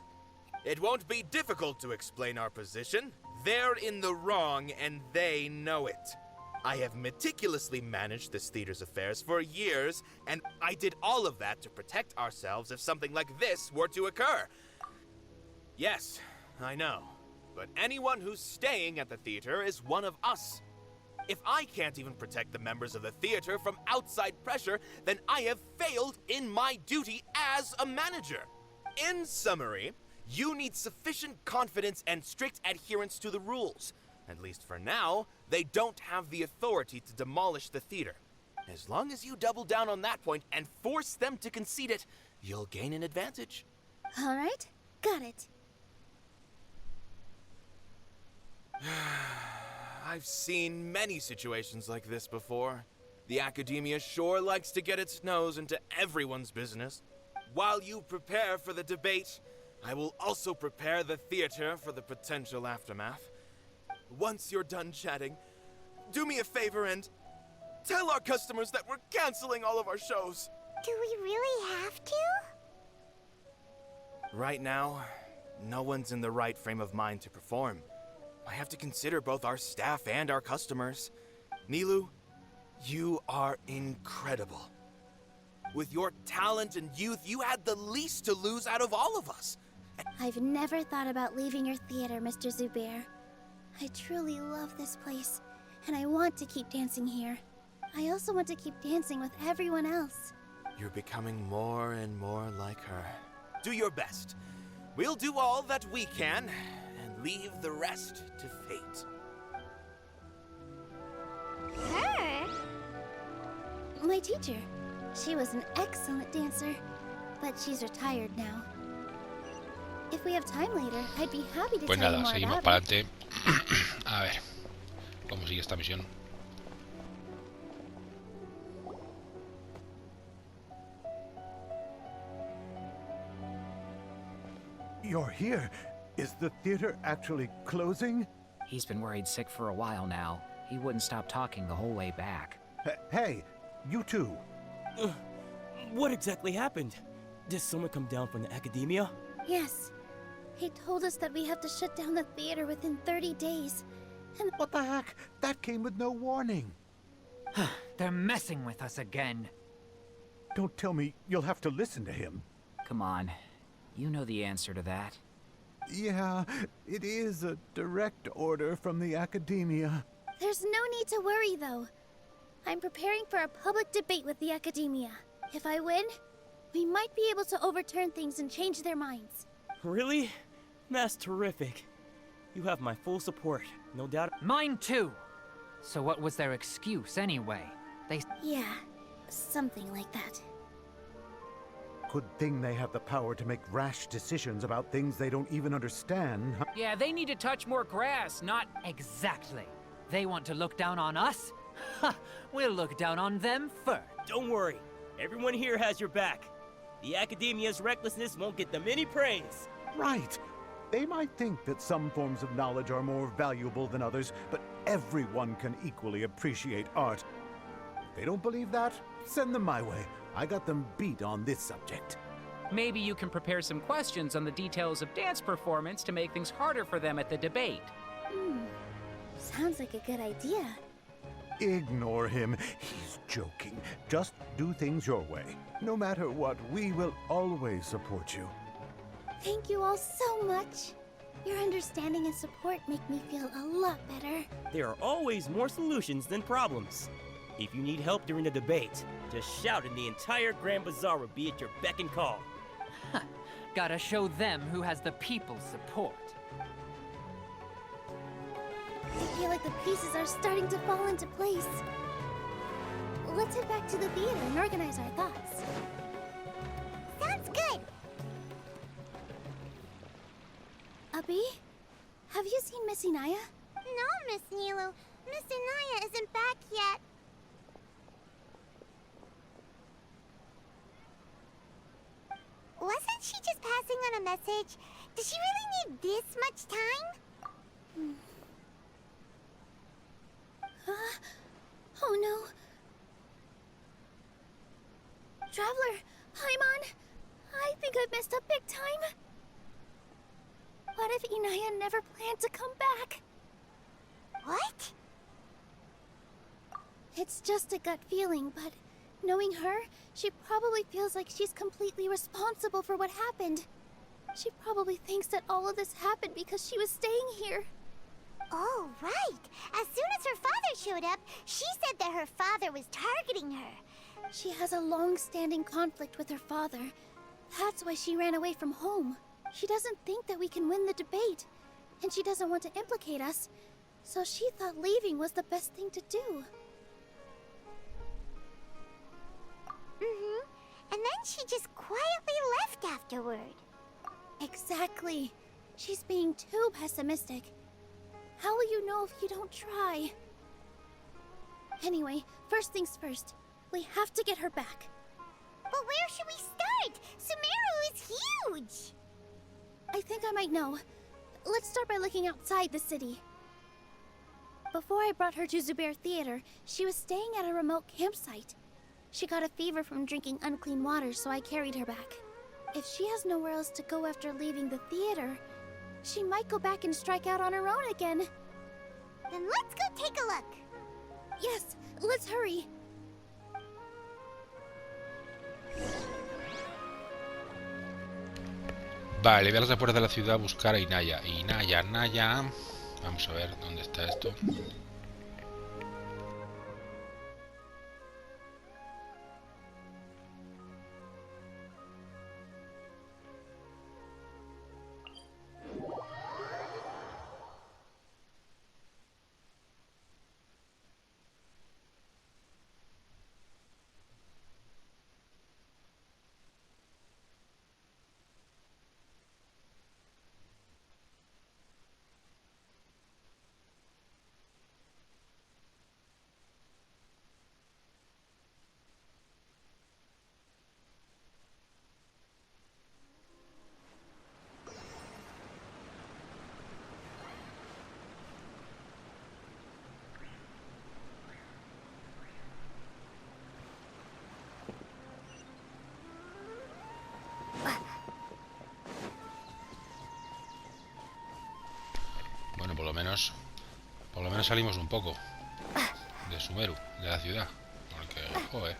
It won't be difficult to explain our position. They're in the wrong, and they know it. I have meticulously managed this theater's affairs for years, and I did all of that to protect ourselves if something like this were to occur. Yes, I know. But anyone who's staying at the theater is one of us. If I can't even protect the members of the theater from outside pressure, then I have failed in my duty as a manager. In summary, you need sufficient confidence and strict adherence to the rules. At least for now, they don't have the authority to demolish the theater. As long as you double down on that point and force them to concede it, you'll gain an advantage. All right, got it. I've seen many situations like this before. The Academia sure likes to get its nose into everyone's business. While you prepare for the debate, I will also prepare the theater for the potential aftermath. Once you're done chatting, do me a favor and tell our customers that we're canceling all of our shows. Do we really have to? Right now, no one's in the right frame of mind to perform. I have to consider both our staff and our customers. Nilou, you are incredible. With your talent and youth, you had the least to lose out of all of us. I've never thought about leaving your theater, Mr. Zubair. I truly love this place, and I want to keep dancing here. I also want to keep dancing with everyone else. You're becoming more and more like her. Do your best. We'll do all that we can, and leave the rest to fate. Her? My teacher. She was an excellent dancer, but she's retired now. If we have time later, I'd be happy to Pues tell you nada, more seguimos about para it. adelante. A ver, ¿cómo sigue esta misión? You're here. Is the theater actually closing? He's been worried sick for a while now. He wouldn't stop talking the whole way back. Hey, you two. What exactly happened? Did someone come down from the Academia? Yes. He told us that we have to shut down the theater within 30 days. And what the heck? That came with no warning. They're messing with us again. Don't tell me you'll have to listen to him. Come on. You know the answer to that. Yeah, it is a direct order from the Academia. There's no need to worry, though. I'm preparing for a public debate with the Academia. If I win, we might be able to overturn things and change their minds. Really? That's terrific. You have my full support, no doubt. Mine too! So what was their excuse anyway? Yeah, Something like that. Good thing they have the power to make rash decisions about things they don't even understand. Yeah, they need to touch more grass, not... Exactly. They want to look down on us? Ha! We'll look down on them first. Don't worry. Everyone here has your back. The Academia's recklessness won't get them any praise. Right. They might think that some forms of knowledge are more valuable than others, but everyone can equally appreciate art. If they don't believe that, send them my way. I got them beat on this subject. Maybe you can prepare some questions on the details of dance performance to make things harder for them at the debate. Sounds like a good idea. Ignore him. He's joking. Just do things your way. No matter what, we will always support you. Thank you all so much. Your understanding and support make me feel a lot better. There are always more solutions than problems. If you need help during the debate, just shout and the entire Grand Bazaar will be at your beck and call. Ha! Gotta show them who has the people's support. I feel like the pieces are starting to fall into place. Let's head back to the theater and organize our thoughts. Sounds good. Abi, have you seen Miss Inaya? No, Miss Nilou. Miss Inaya isn't back yet. Wasn't she just passing on a message? Does she really need this much time? Oh no. Traveler, Paimon, I think I've messed up big time. What if Inaya never planned to come back? What? It's just a gut feeling, but knowing her, she probably feels like she's completely responsible for what happened. She probably thinks that all of this happened because she was staying here. Oh, right. As soon as her father showed up, she said that her father was targeting her. She has a long-standing conflict with her father. That's why she ran away from home. She doesn't think that we can win the debate, and she doesn't want to implicate us, so she thought leaving was the best thing to do. And then she just quietly left afterward. Exactly. She's being too pessimistic. How will you know if you don't try? Anyway, first things first. We have to get her back. But where should we start? Sumeru is huge! I think I might know. Let's start by looking outside the city. Before I brought her to Zubair Theater, she was staying at a remote campsite. She got a fever from drinking unclean water, so I carried her back. If she has nowhere else to go after leaving the theater, she might go back and strike out on her own again. Then let's go take a look. Yes, let's hurry. Vale, voy a las afueras de la ciudad a buscar a Inaya. Naya. Vamos a ver dónde está esto. Bueno, por lo menos salimos un poco de Sumeru, de la ciudad, porque, joder.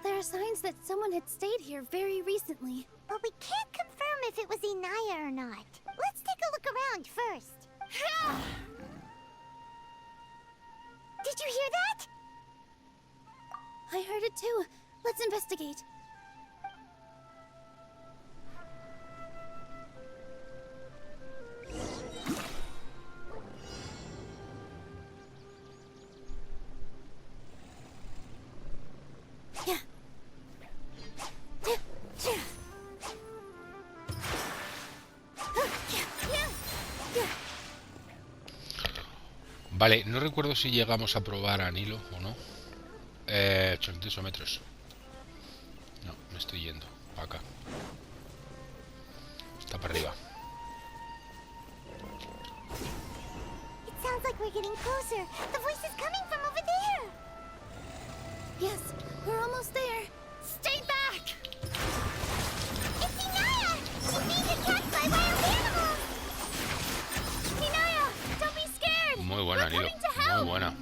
There are signs that someone had stayed here very recently. But we can't confirm if it was Inaya or not. Let's take a look around first. Did you hear that? I heard it too. Let's investigate. Vale, no recuerdo si llegamos a probar a Nilou o no. 88 metros. No, me estoy yendo. Para acá. Está para arriba. It sounds like we're getting closer. The voice is coming from over there. Yes, we're almost there. Stay back! It's Inaya! She's being attacked by wild animals! Inaya, don't be scared. Muy buena, Nilou. Muy buena.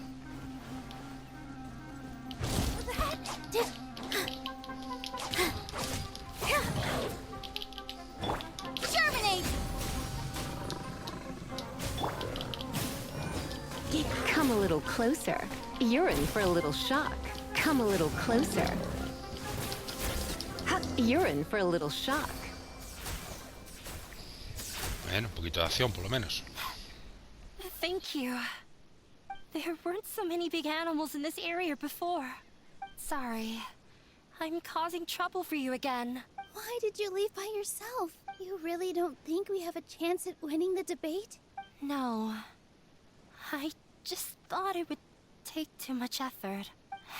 Germinate! Come a little closer. You're in for a little shock. Come a little closer. You're in for a little shock. Bueno, un poquito de acción, por lo menos. Thank you. There weren't so many big animals in this area before. Sorry. I'm causing trouble for you again. Why did you leave by yourself? You really don't think we have a chance at winning the debate? No. I just thought it would take too much effort.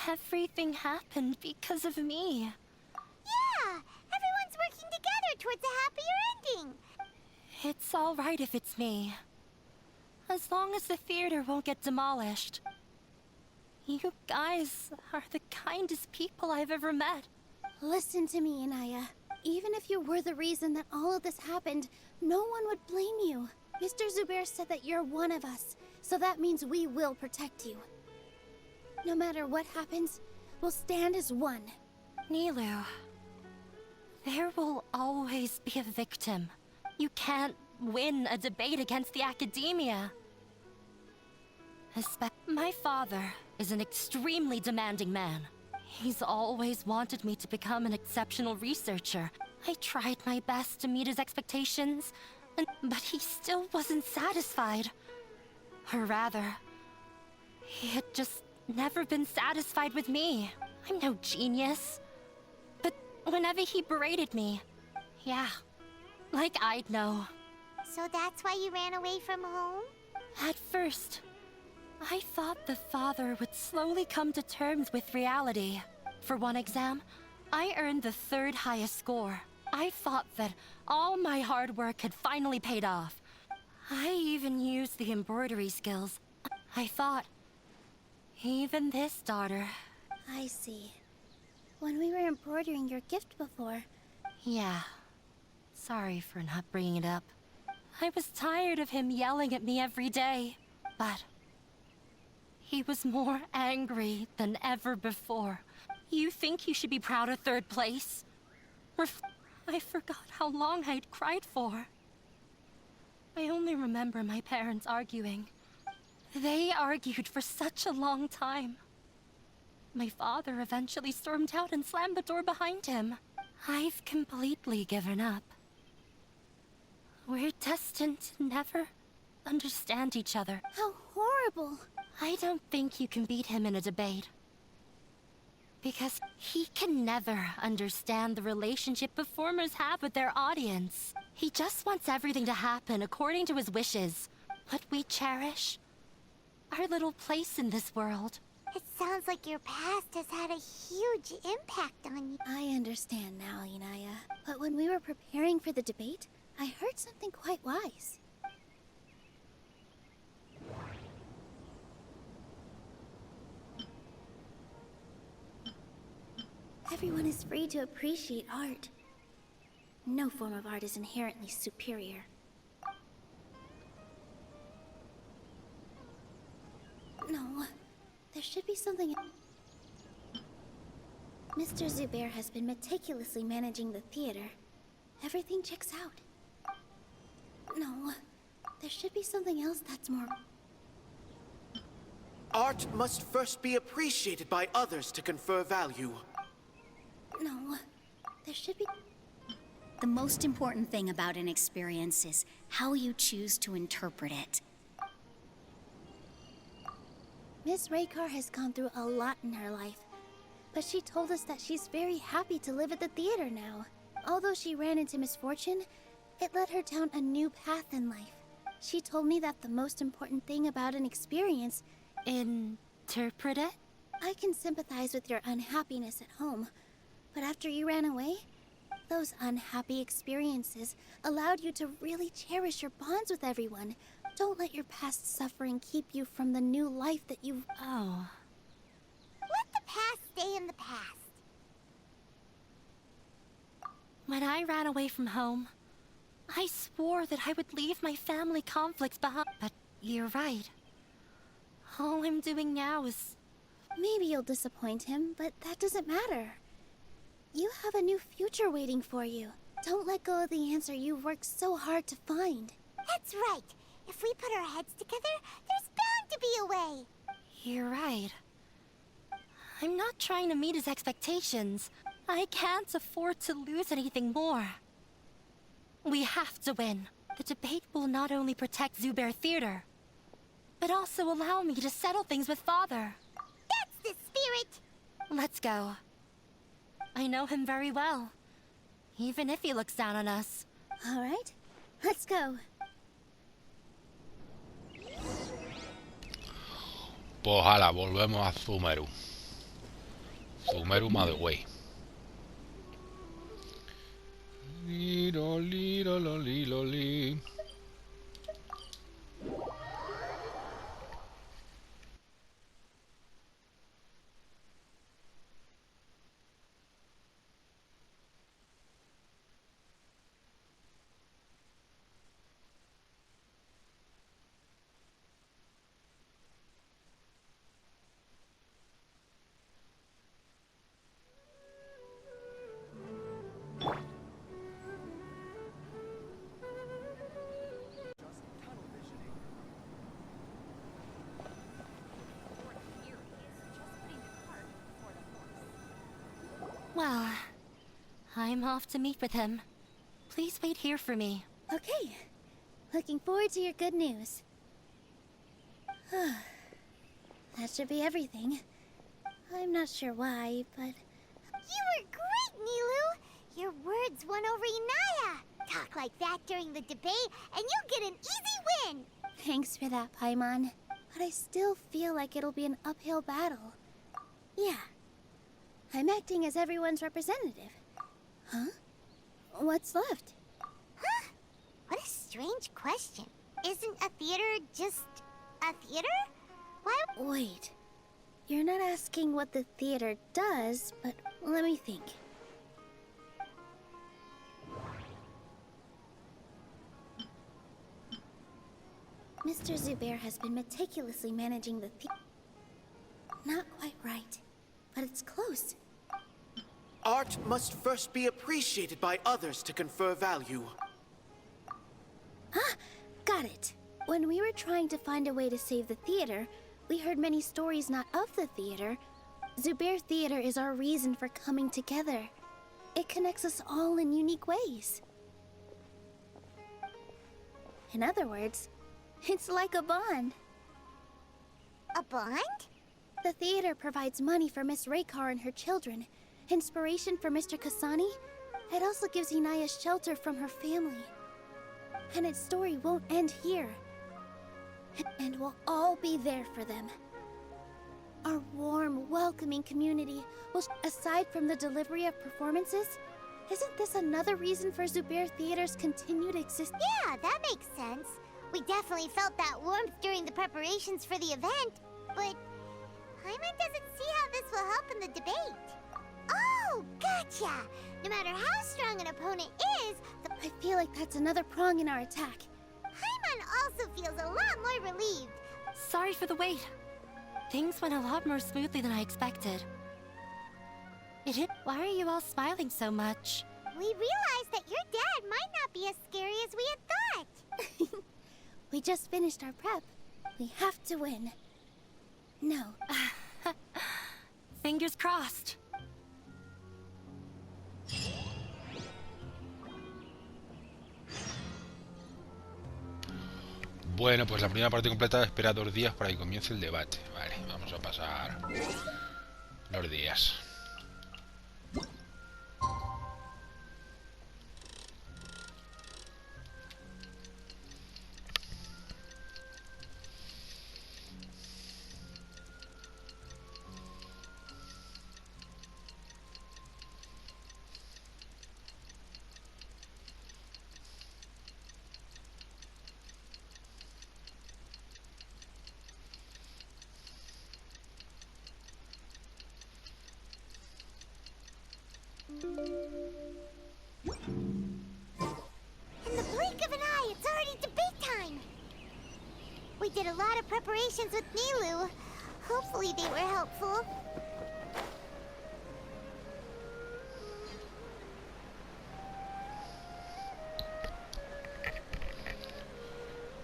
Everything happened because of me. Yeah! Everyone's working together towards a happier ending! It's all right if it's me. As long as the theater won't get demolished. You guys are the kindest people I've ever met. Listen to me, Inaya. Even if you were the reason that all of this happened, no one would blame you. Mr. Zubair said that you're one of us, so that means we will protect you. No matter what happens, we'll stand as one. Nilou, there will always be a victim. You can't win a debate against the academia. My father is an extremely demanding man. He's always wanted me to become an exceptional researcher. I tried my best to meet his expectations, but he still wasn't satisfied. Or rather, he had just never been satisfied with me. I'm no genius. But whenever he berated me, yeah, like I'd know. So that's why you ran away from home? At first, I thought the father would slowly come to terms with reality. For one exam, I earned the 3rd highest score. I thought that all my hard work had finally paid off. I even used the embroidery skills. I thought, even this daughter. I see. When we were embroidering your gift before. Yeah. Sorry for not bringing it up. I was tired of him yelling at me every day. But he was more angry than ever before. You think you should be proud of 3rd place? I forgot how long I'd cried for. I only remember my parents arguing. They argued for such a long time. My father eventually stormed out and slammed the door behind him. I've completely given up. We're destined to never understand each other. How horrible! I don't think you can beat him in a debate. Because he can never understand the relationship performers have with their audience. He just wants everything to happen according to his wishes. What we cherish. Our little place in this world. It sounds like your past has had a huge impact on you. I understand now, Inaya. But when we were preparing for the debate, I heard something quite wise. Everyone is free to appreciate art. No form of art is inherently superior. No, there should be something. Mr. Zubair has been meticulously managing the theater. Everything checks out. No, there should be something else that's more. Art must first be appreciated by others to confer value. No, there should be. The most important thing about an experience is how you choose to interpret it. Miss Raykar has gone through a lot in her life, but she told us that she's very happy to live at the theater now. Although she ran into misfortune, it led her down a new path in life. She told me that the most important thing about an experience... Interpret it? I can sympathize with your unhappiness at home, but after you ran away, those unhappy experiences allowed you to really cherish your bonds with everyone. Don't let your past suffering keep you from the new life that you've... Oh. Let the past stay in the past. When I ran away from home, I swore that I would leave my family conflicts behind. But you're right. All I'm doing now is... Maybe you'll disappoint him, but that doesn't matter. You have a new future waiting for you. Don't let go of the answer you've worked so hard to find. That's right. If we put our heads together, there's bound to be a way. You're right. I'm not trying to meet his expectations. I can't afford to lose anything more. We have to win. The debate will not only protect Zubair Theater, but also allow me to settle things with Father. That's the spirit! Let's go. I know him very well, even if he looks down on us. All right, let's go. Pues hala, volvemos a Sumeru. Sumeru Mother Way. Li. Well, I'm off to meet with him. Please wait here for me. Okay. Looking forward to your good news. That should be everything. I'm not sure why, but... You were great, Nilou! Your words won over Inaya. Talk like that during the debate, and you'll get an easy win! Thanks for that, Paimon. But I still feel like it'll be an uphill battle. Yeah. I'm acting as everyone's representative. Huh? What's left? Huh? What a strange question. Isn't a theater just a theater? Why? Wait. You're not asking what the theater does, but let me think. Mr. Zubair has been meticulously managing the theater. Not quite right, but it's close. Art must first be appreciated by others to confer value. Ah, got it. When we were trying to find a way to save the theater, we heard many stories not of the theater. Zubair Theater is our reason for coming together. It connects us all in unique ways. In other words, it's like a bond. A bond? The theater provides money for Miss Raykar and her children, inspiration for Mr. Kasani. It also gives Inaya shelter from her family. And its story won't end here. And we'll all be there for them. Our warm, welcoming community will... Aside from the delivery of performances, isn't this another reason for Zubair Theater's continued existence? Yeah, that makes sense. We definitely felt that warmth during the preparations for the event, but Paimon doesn't see how this will help in the debate. Oh, gotcha! No matter how strong an opponent is, I feel like that's another prong in our attack. Paimon also feels a lot more relieved. Sorry for the wait. Things went a lot more smoothly than I expected. Why are you all smiling so much? We realized that your dad might not be as scary as we had thought. We just finished our prep. We have to win. No. Fingers crossed. Bueno, pues la primera parte completa espera 2 días para que comience el debate. Vale, vamos a pasar los días. In the blink of an eye, it's already debate time! We did a lot of preparations with Nilou. Hopefully they were helpful.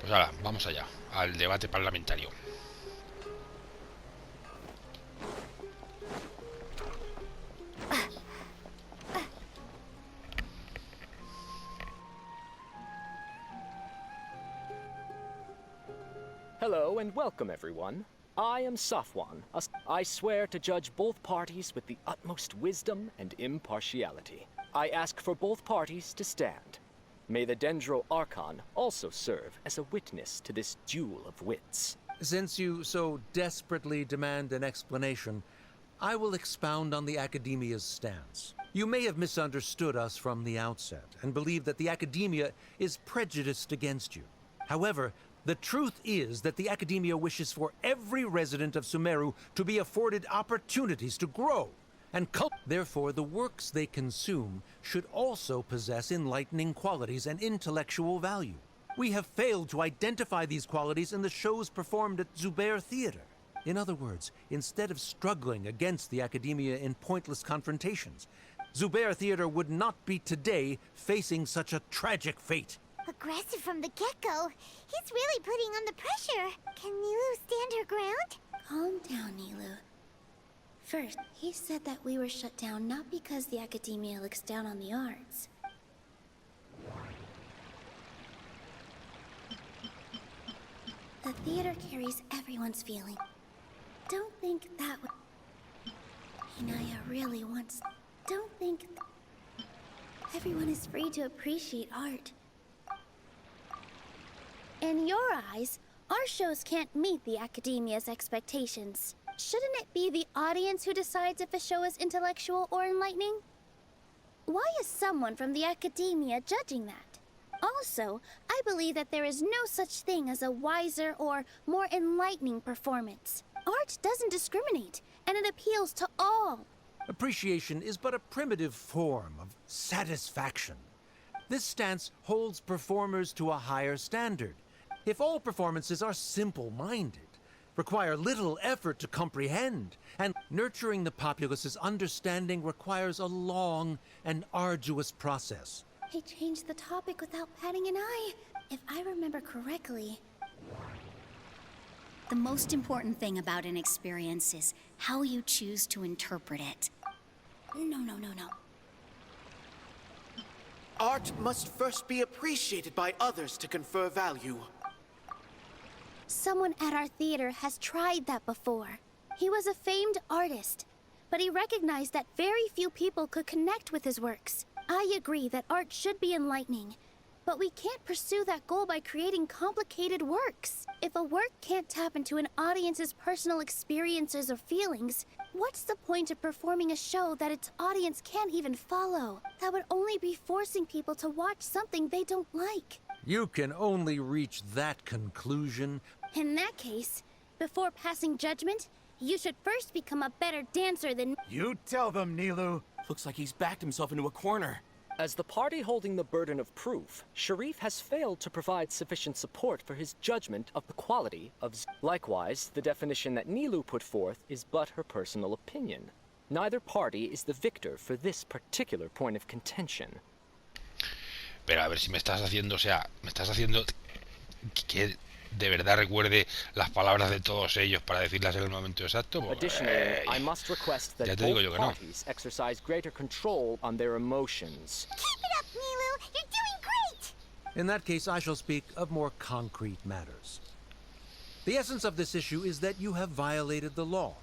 Pues ahora, vamos allá, al debate parlamentario. Hello and welcome, everyone. I am Safwan. I swear to judge both parties with the utmost wisdom and impartiality. I ask for both parties to stand. May the Dendro Archon also serve as a witness to this duel of wits. Since you so desperately demand an explanation, I will expound on the Academia's stance. You may have misunderstood us from the outset and believe that the Academia is prejudiced against you. However, the truth is that the Academia wishes for every resident of Sumeru to be afforded opportunities to grow and therefore, the works they consume should also possess enlightening qualities and intellectual value. We have failed to identify these qualities in the shows performed at Zubair Theater. In other words, instead of struggling against the Academia in pointless confrontations, Zubair Theater would not be today facing such a tragic fate. Aggressive from the get-go. He's really putting on the pressure. Can Nilou stand her ground? Calm down, Nilou. First, he said that we were shut down not because the Academia looks down on the arts. The theater carries everyone's feeling. Don't think that way. Inaya really wants... Don't think... Everyone is free to appreciate art. In your eyes, our shows can't meet the Academia's expectations. Shouldn't it be the audience who decides if a show is intellectual or enlightening? Why is someone from the Academia judging that? Also, I believe that there is no such thing as a wiser or more enlightening performance. Art doesn't discriminate, and it appeals to all. Appreciation is but a primitive form of satisfaction. This stance holds performers to a higher standard. If all performances are simple-minded, require little effort to comprehend, and nurturing the populace's understanding requires a long and arduous process. He changed the topic without batting an eye. If I remember correctly... The most important thing about an experience is how you choose to interpret it. No. Art must first be appreciated by others to confer value. Someone at our theater has tried that before. He was a famed artist, but he recognized that very few people could connect with his works. I agree that art should be enlightening, but we can't pursue that goal by creating complicated works. If a work can't tap into an audience's personal experiences or feelings, what's the point of performing a show that its audience can't even follow? That would only be forcing people to watch something they don't like. You can only reach that conclusion. In that case, before passing judgment, you should first become a better dancer than... You tell them, Nilou. Looks like he's backed himself into a corner. As the party holding the burden of proof, Sharif has failed to provide sufficient support for his judgment of the quality of Likewise, the definition that Nilou put forth is but her personal opinion. Neither party is the victor for this particular point of contention. Pero a ver si me estás haciendo, o sea, me estás haciendo que de verdad recuerde las palabras de todos ellos para decirlas en el momento exacto. Additionally, I must request that both parties no. exercise greater control on their emotions. Keep it up, Nilou! You're doing great! In that case, I shall speak of more concrete matters. The essence of this issue is that you have violated the law.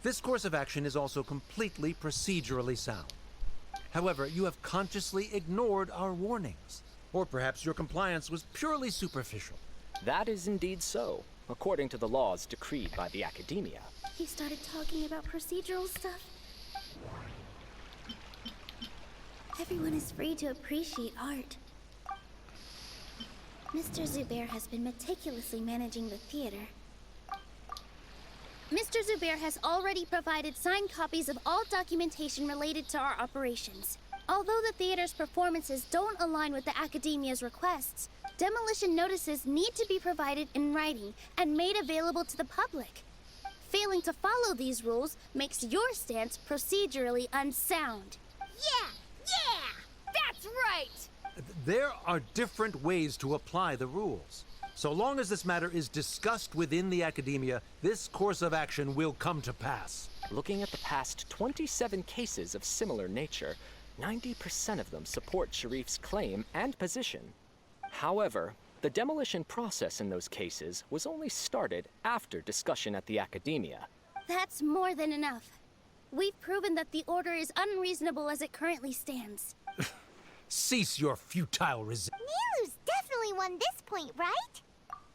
This course of action is also completely procedurally sound. However, you have consciously ignored our warnings. Or perhaps your compliance was purely superficial. That is indeed so, according to the laws decreed by the Academia. He started talking about procedural stuff. Everyone is free to appreciate art. Mr. Zubair has been meticulously managing the theater. Mr. Zubair has already provided signed copies of all documentation related to our operations. Although the theater's performances don't align with the Academia's requests, demolition notices need to be provided in writing and made available to the public. Failing to follow these rules makes your stance procedurally unsound. Yeah! That's right! There are different ways to apply the rules. So long as this matter is discussed within the Academia, this course of action will come to pass. Looking at the past 27 cases of similar nature, 90% of them support Sharif's claim and position. However, the demolition process in those cases was only started after discussion at the Academia. That's more than enough. We've proven that the order is unreasonable as it currently stands. Cease your futile resistance. Nilou's definitely won this point, right?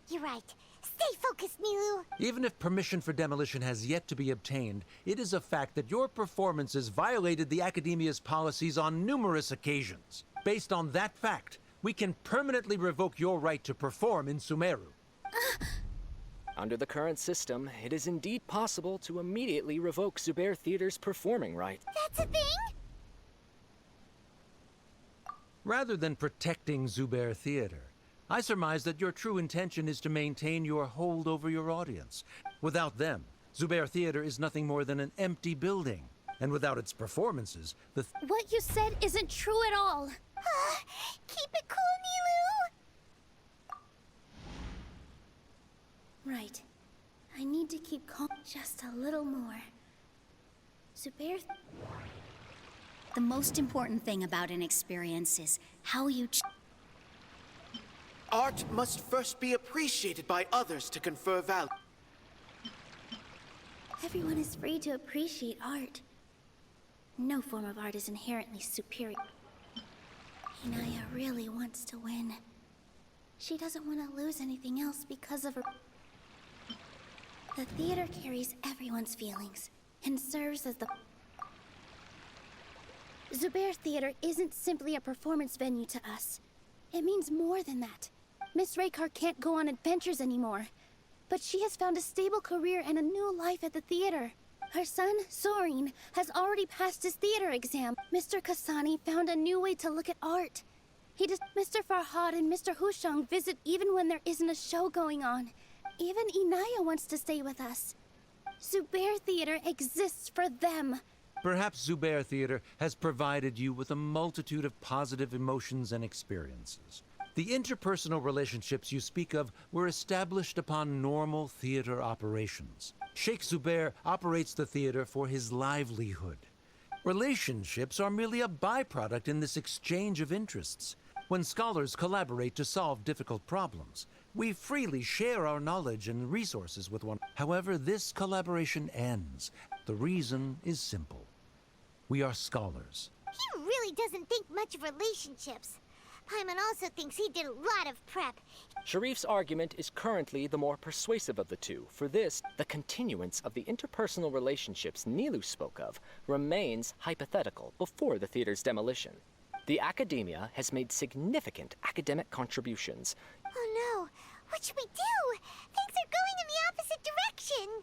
You're right. Stay focused, Nilou. Even if permission for demolition has yet to be obtained, it is a fact that your performances violated the Academia's policies on numerous occasions. Based on that fact, we can permanently revoke your right to perform in Sumeru. Under the current system, it is indeed possible to immediately revoke Zubair Theater's performing right. That's a thing? Rather than protecting Zubair Theater, I surmise that your true intention is to maintain your hold over your audience. Without them, Zubair Theater is nothing more than an empty building. And without its performances, What you said isn't true at all. Keep it cool, Nilou! Right. I need to keep calm just a little more. Zubair... The most important thing about an experience is how you Art must first be appreciated by others to confer value. Everyone is free to appreciate art. No form of art is inherently superior. Inaya really wants to win. She doesn't want to lose anything else because of her... The theater carries everyone's feelings and serves as the... Zubair Theater isn't simply a performance venue to us. It means more than that. Miss Raykar can't go on adventures anymore, but she has found a stable career and a new life at the theater. Her son, Sorin, has already passed his theater exam. Mr. Kasani found a new way to look at art. Mr. Farhad and Mr. Hushang visit even when there isn't a show going on. Even Inaya wants to stay with us. Zubair Theater exists for them. Perhaps Zubair Theater has provided you with a multitude of positive emotions and experiences. The interpersonal relationships you speak of were established upon normal theater operations. Sheikh Zubair operates the theater for his livelihood. Relationships are merely a byproduct in this exchange of interests. When scholars collaborate to solve difficult problems, we freely share our knowledge and resources with one. However, this collaboration ends. The reason is simple. We are scholars. He really doesn't think much of relationships. Paimon also thinks he did a lot of prep. Sharif's argument is currently the more persuasive of the two. For this, the continuance of the interpersonal relationships Nilou spoke of remains hypothetical before the theater's demolition. The Academia has made significant academic contributions. Oh no, what should we do? Things are going in the opposite direction.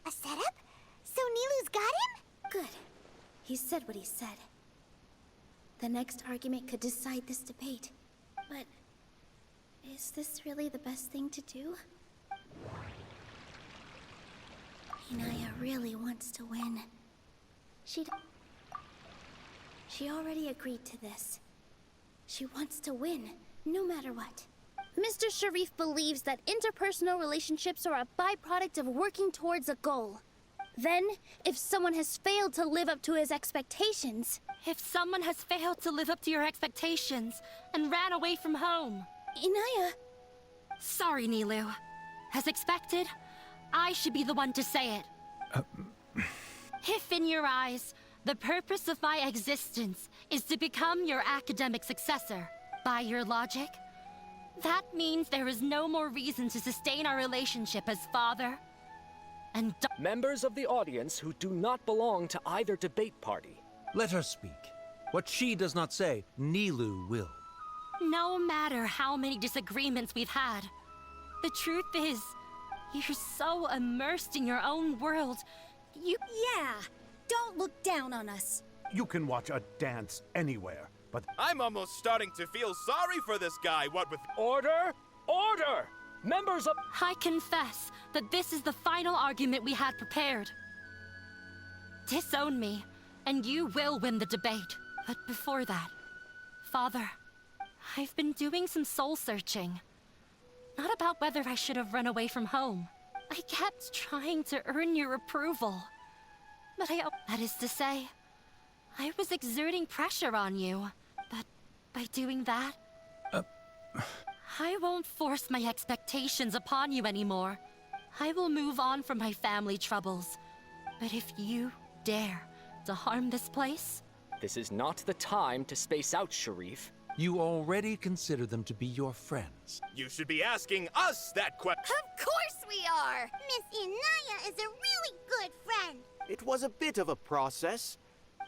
A setup? So Nilou's got him? Good. He said what he said. The next argument could decide this debate. But is this really the best thing to do? Inaya really wants to win. She already agreed to this. She wants to win, no matter what. Mr. Sharif believes that interpersonal relationships are a byproduct of working towards a goal. Then, if someone has failed to live up to his expectations... If someone has failed to live up to your expectations and ran away from home... Inaya... Sorry, Nilou. As expected, I should be the one to say it. If in your eyes, the purpose of my existence is to become your academic successor, by your logic, that means there is no more reason to sustain our relationship as father and members of the audience who do not belong to either debate party. Let her speak. What she does not say, Nilou will. No matter how many disagreements we've had, the truth is, You're so immersed in your own world. Yeah, don't look down on us. You can watch a dance anywhere, but I'm almost starting to feel sorry for this guy, what with— Order! Order! Members of— I confess that this is the final argument we had prepared. Disown me, and you will win the debate. But before that, Father, I've been doing some soul-searching. Not about whether I should have run away from home. I kept trying to earn your approval. But that is to say, I was exerting pressure on you. But by doing that, I won't force my expectations upon you anymore. I will move on from my family troubles. But if you dare to harm this place... This is not the time to space out, Sharif. You already consider them to be your friends. You should be asking us that question. Of course we are! Miss Inaya is a really good friend. It was a bit of a process.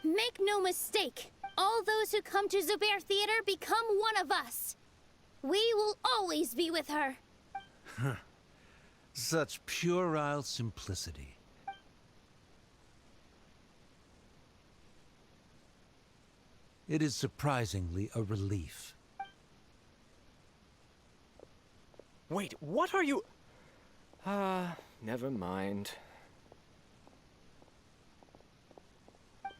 Make no mistake, all those who come to Zubair Theater become one of us. We will always be with her. Such puerile simplicity. It is surprisingly a relief. Wait, what are you... never mind.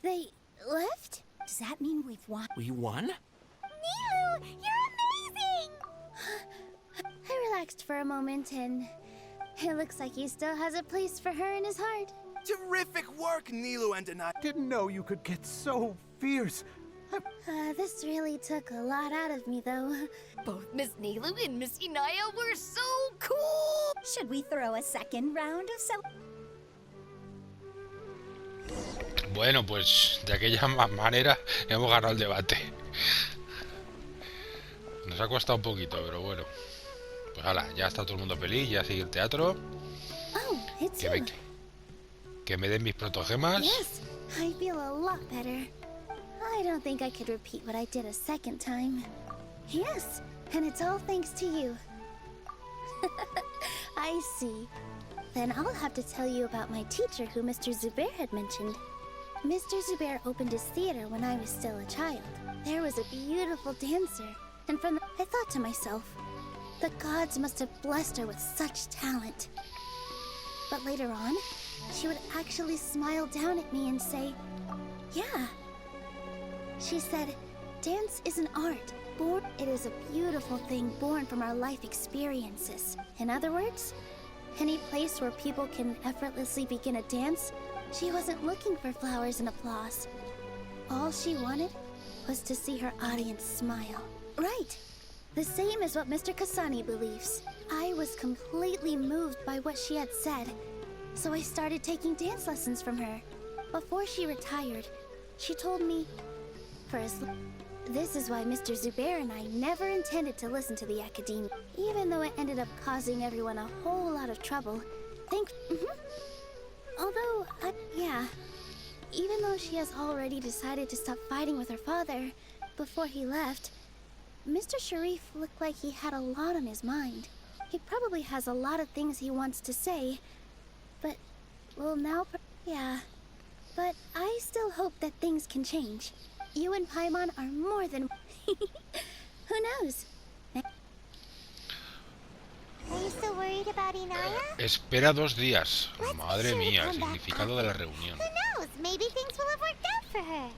They left? Does that mean we've won? We won? Nilou, you're amazing! I relaxed for a moment and it looks like he still has a place for her in his heart. Terrific work, Nilou and Inaya. didn't know you could get so fierce. This really took a lot out of me, though. Both Miss Nilou and Miss Inaya were so cool! Should we throw a second round of Bueno, pues de aquella manera hemos ganado el debate. Nos ha costado un poquito, pero bueno. Pues hala, ya está todo el mundo feliz, ya sigue el teatro. Oh, it's Que me den mis protogemas. Yes, I feel a lot better. I don't think I could repeat what I did a second time. Yes, and it's all thanks to you. I see. Then I'll have to tell you about my teacher who Mr. Zubair had mentioned. Mr. Zubair opened his theater when I was still a child. There was a beautiful dancer, and I thought to myself, the gods must have blessed her with such talent. But later on, she would actually smile down at me and say, yeah. She said, dance is an art. It is a beautiful thing born from our life experiences. In other words, any place where people can effortlessly begin a dance, she wasn't looking for flowers and applause. All she wanted was to see her audience smile. Right. The same as what Mr. Kasani believes. I was completely moved by what she had said, so I started taking dance lessons from her. Before she retired, she told me, this is why Mr. Zubair and I never intended to listen to the Academia, even though it ended up causing everyone a whole lot of trouble. Although, even though she has already decided to stop fighting with her father before he left, Mr. Sharif looked like he had a lot on his mind. He probably has a lot of things he wants to say, but, well, now, but I still hope that things can change. You and Paimon are more than... Who knows? Are you still worried about Inaya? Espera 2 días. Madre mía, el significado de la reunión. Who knows? Maybe things will have worked out for her.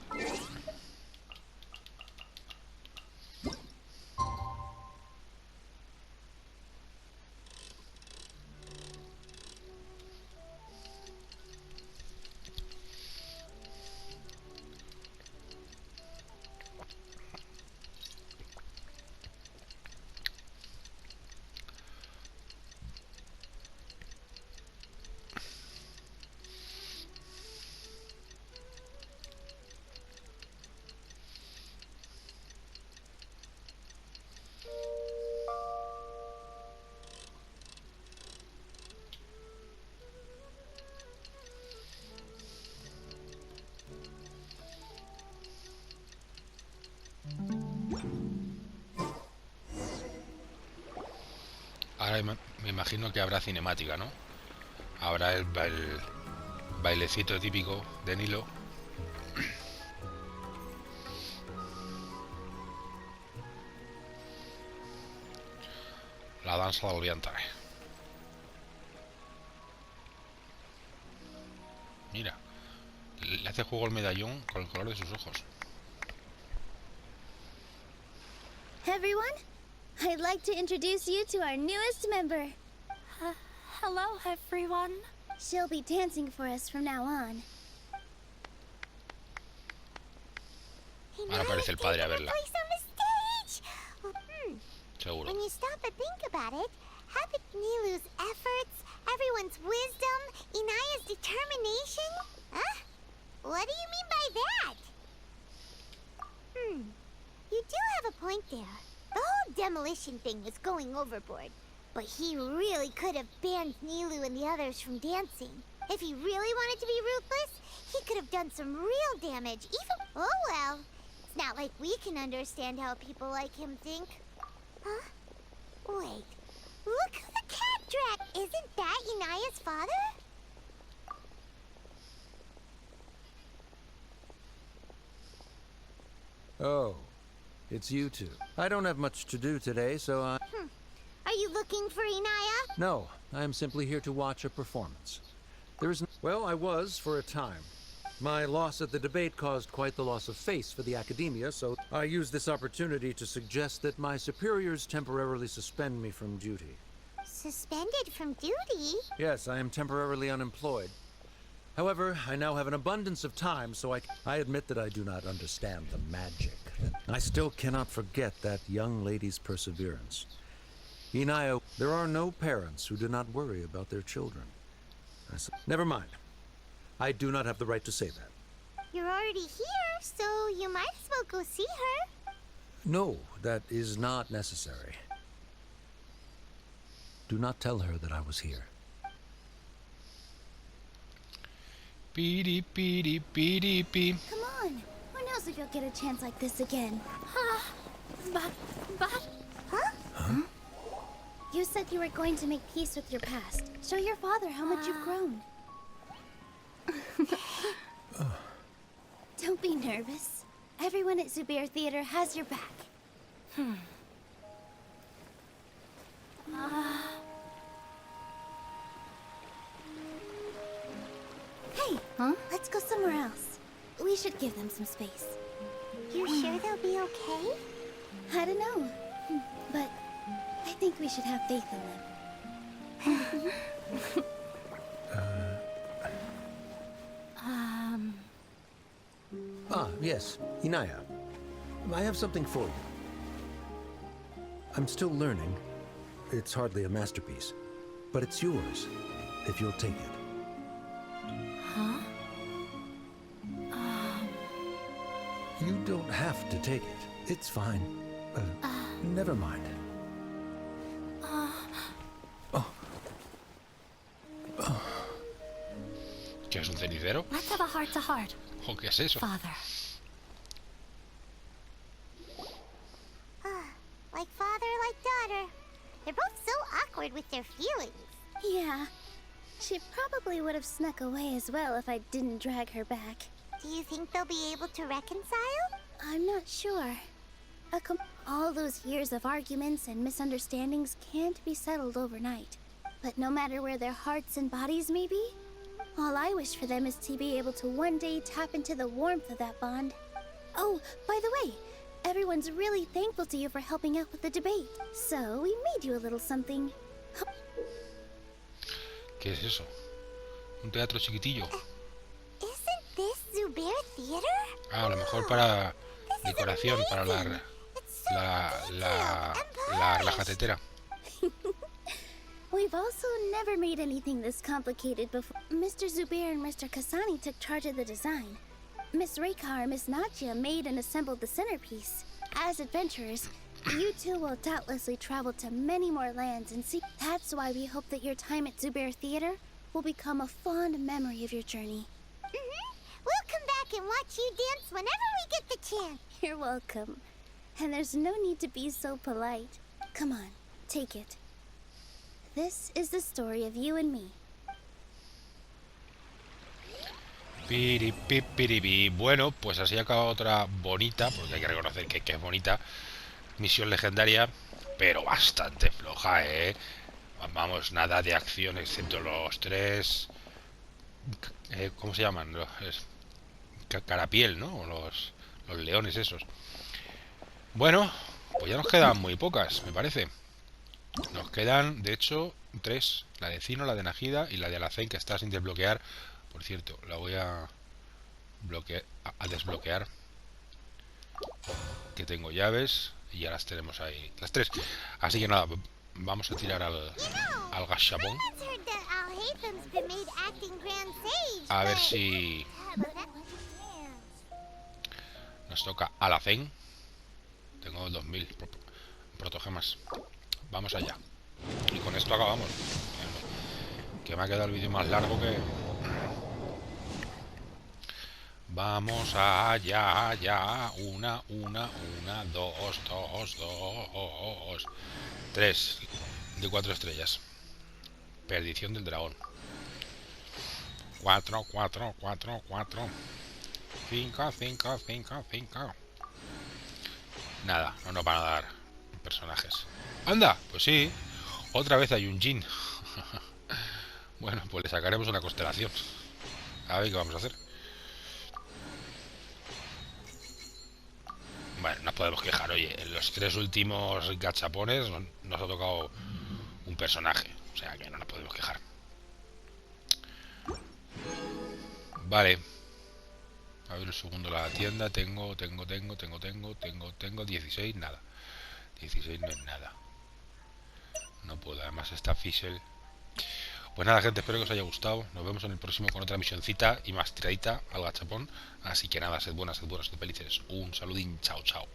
Ahora me imagino que habrá cinemática, ¿no? Habrá el bailecito típico de Nilou. La danza del vientre. Mira, le hace juego el medallón con el color de sus ojos. Everyone, I'd like to introduce you to our newest member. Hello, everyone. She'll be dancing for us from now on. Ahora aparece el padre a verla. Seguro. When you stop and think about it, haven't Nilou's efforts, everyone's wisdom, Inaya's determination? Huh? What do you mean by that? You do have a point there. The whole demolition thing was going overboard. But he really could have banned Nilou and the others from dancing. If he really wanted to be ruthless, he could have done some real damage, even... Oh well. It's not like we can understand how people like him think. Huh? Wait. Look who the cat dragged! Isn't that Inaya's father? Oh, it's you two. I don't have much to do today, so I... Are you looking for Inaya? No, I am simply here to watch a performance. There is well, I was for a time. My loss at the debate caused quite the loss of face for the academia, so I used this opportunity to suggest that my superiors temporarily suspend me from duty. Suspended from duty? Yes, I am temporarily unemployed. However, I now have an abundance of time, so I admit that I do not understand the magic. I still cannot forget that young lady's perseverance. Inaya, there are no parents who do not worry about their children. Never mind. I do not have the right to say that. You're already here, so you might as well go see her. No, that is not necessary. Do not tell her that I was here. Piri, piri, piri, pi. Come on. Who knows if you'll get a chance like this again? Huh? You said you were going to make peace with your past. Show your father how much you've grown. Don't be nervous. Everyone at Zubair Theater has your back. Hey, let's go somewhere else. We should give them some space. You sure they'll be okay? I don't know, but I think we should have faith in them. Yes, Inaya. I have something for you. I'm still learning. It's hardly a masterpiece, but it's yours, if you'll take it. Huh? You don't have to take it. It's fine. Never mind. ¿Qué es un cenicero? Let's have a heart-to-heart. ¿O qué es eso? Father. Like father, like daughter. They're both so awkward with their feelings. Yeah. She probably would have snuck away as well if I didn't drag her back. Do you think they'll be able to reconcile? I'm not sure. All those years of arguments and misunderstandings can't be settled overnight. But no matter where their hearts and bodies may be, all I wish for them is to be able to one day tap into the warmth of that bond. Oh, by the way, everyone's really thankful to you for helping out with the debate. So we made you a little something. ¿Qué es eso? Un teatro chiquitillo. Isn't this Zubair Theater? Ah, a lo mejor para decoración, para la jatetera. We've also never made anything this complicated before. Mr. Zubair and Mr. Kasani took charge of the design. Miss Rekar and Miss Nadia made and assembled the centerpiece. As adventurers, you two will doubtlessly travel to many more lands and see. That's why we hope that your time at Zubair Theater will become a fond memory of your journey. We'll come back and watch you dance whenever we get the chance. You're welcome. And there's no need to be so polite. Come on, take it. This is the story of you and me. Piripipiripi. Bueno, pues así acaba otra bonita, porque hay que reconocer que es bonita, misión legendaria, pero bastante floja, ¿eh? Vamos, nada de acción excepto los tres... ¿cómo se llaman? Carapiel, ¿no? Los leones esos. Bueno, pues ya nos quedan muy pocas, me parece. Nos quedan, de hecho, 3. La de Cino, la de Najida y la de Alacén, que está sin desbloquear. Por cierto, la voy a desbloquear. Que tengo llaves y ya las tenemos ahí, las 3. Así que nada, vamos a tirar al gachapón. A ver si nos toca Alacén. Tengo 2000 protogemas. Vamos allá. Y con esto acabamos. Que me ha quedado el vídeo más largo que... Vamos allá, allá. Una, 2, 3 de 4 estrellas. Perdición del dragón. 4, 5. Nada, no nos van a dar personajes. ¡Anda! Pues sí. Otra vez hay un Jin. Bueno, pues le sacaremos una constelación. A ver qué vamos a hacer. Bueno, nos podemos quejar. Oye, en los 3 últimos gachapones nos ha tocado un personaje. O sea que no nos podemos quejar. Vale. A ver un segundo la tienda. Tengo 16, nada. 16 no es nada. No puedo, además está Fischl. Pues nada, gente, espero que os haya gustado. Nos vemos en el próximo con otra misioncita y más tiradita al gachapón. Así que nada, sed buenas, sed felices. Un saludín, chao, chao.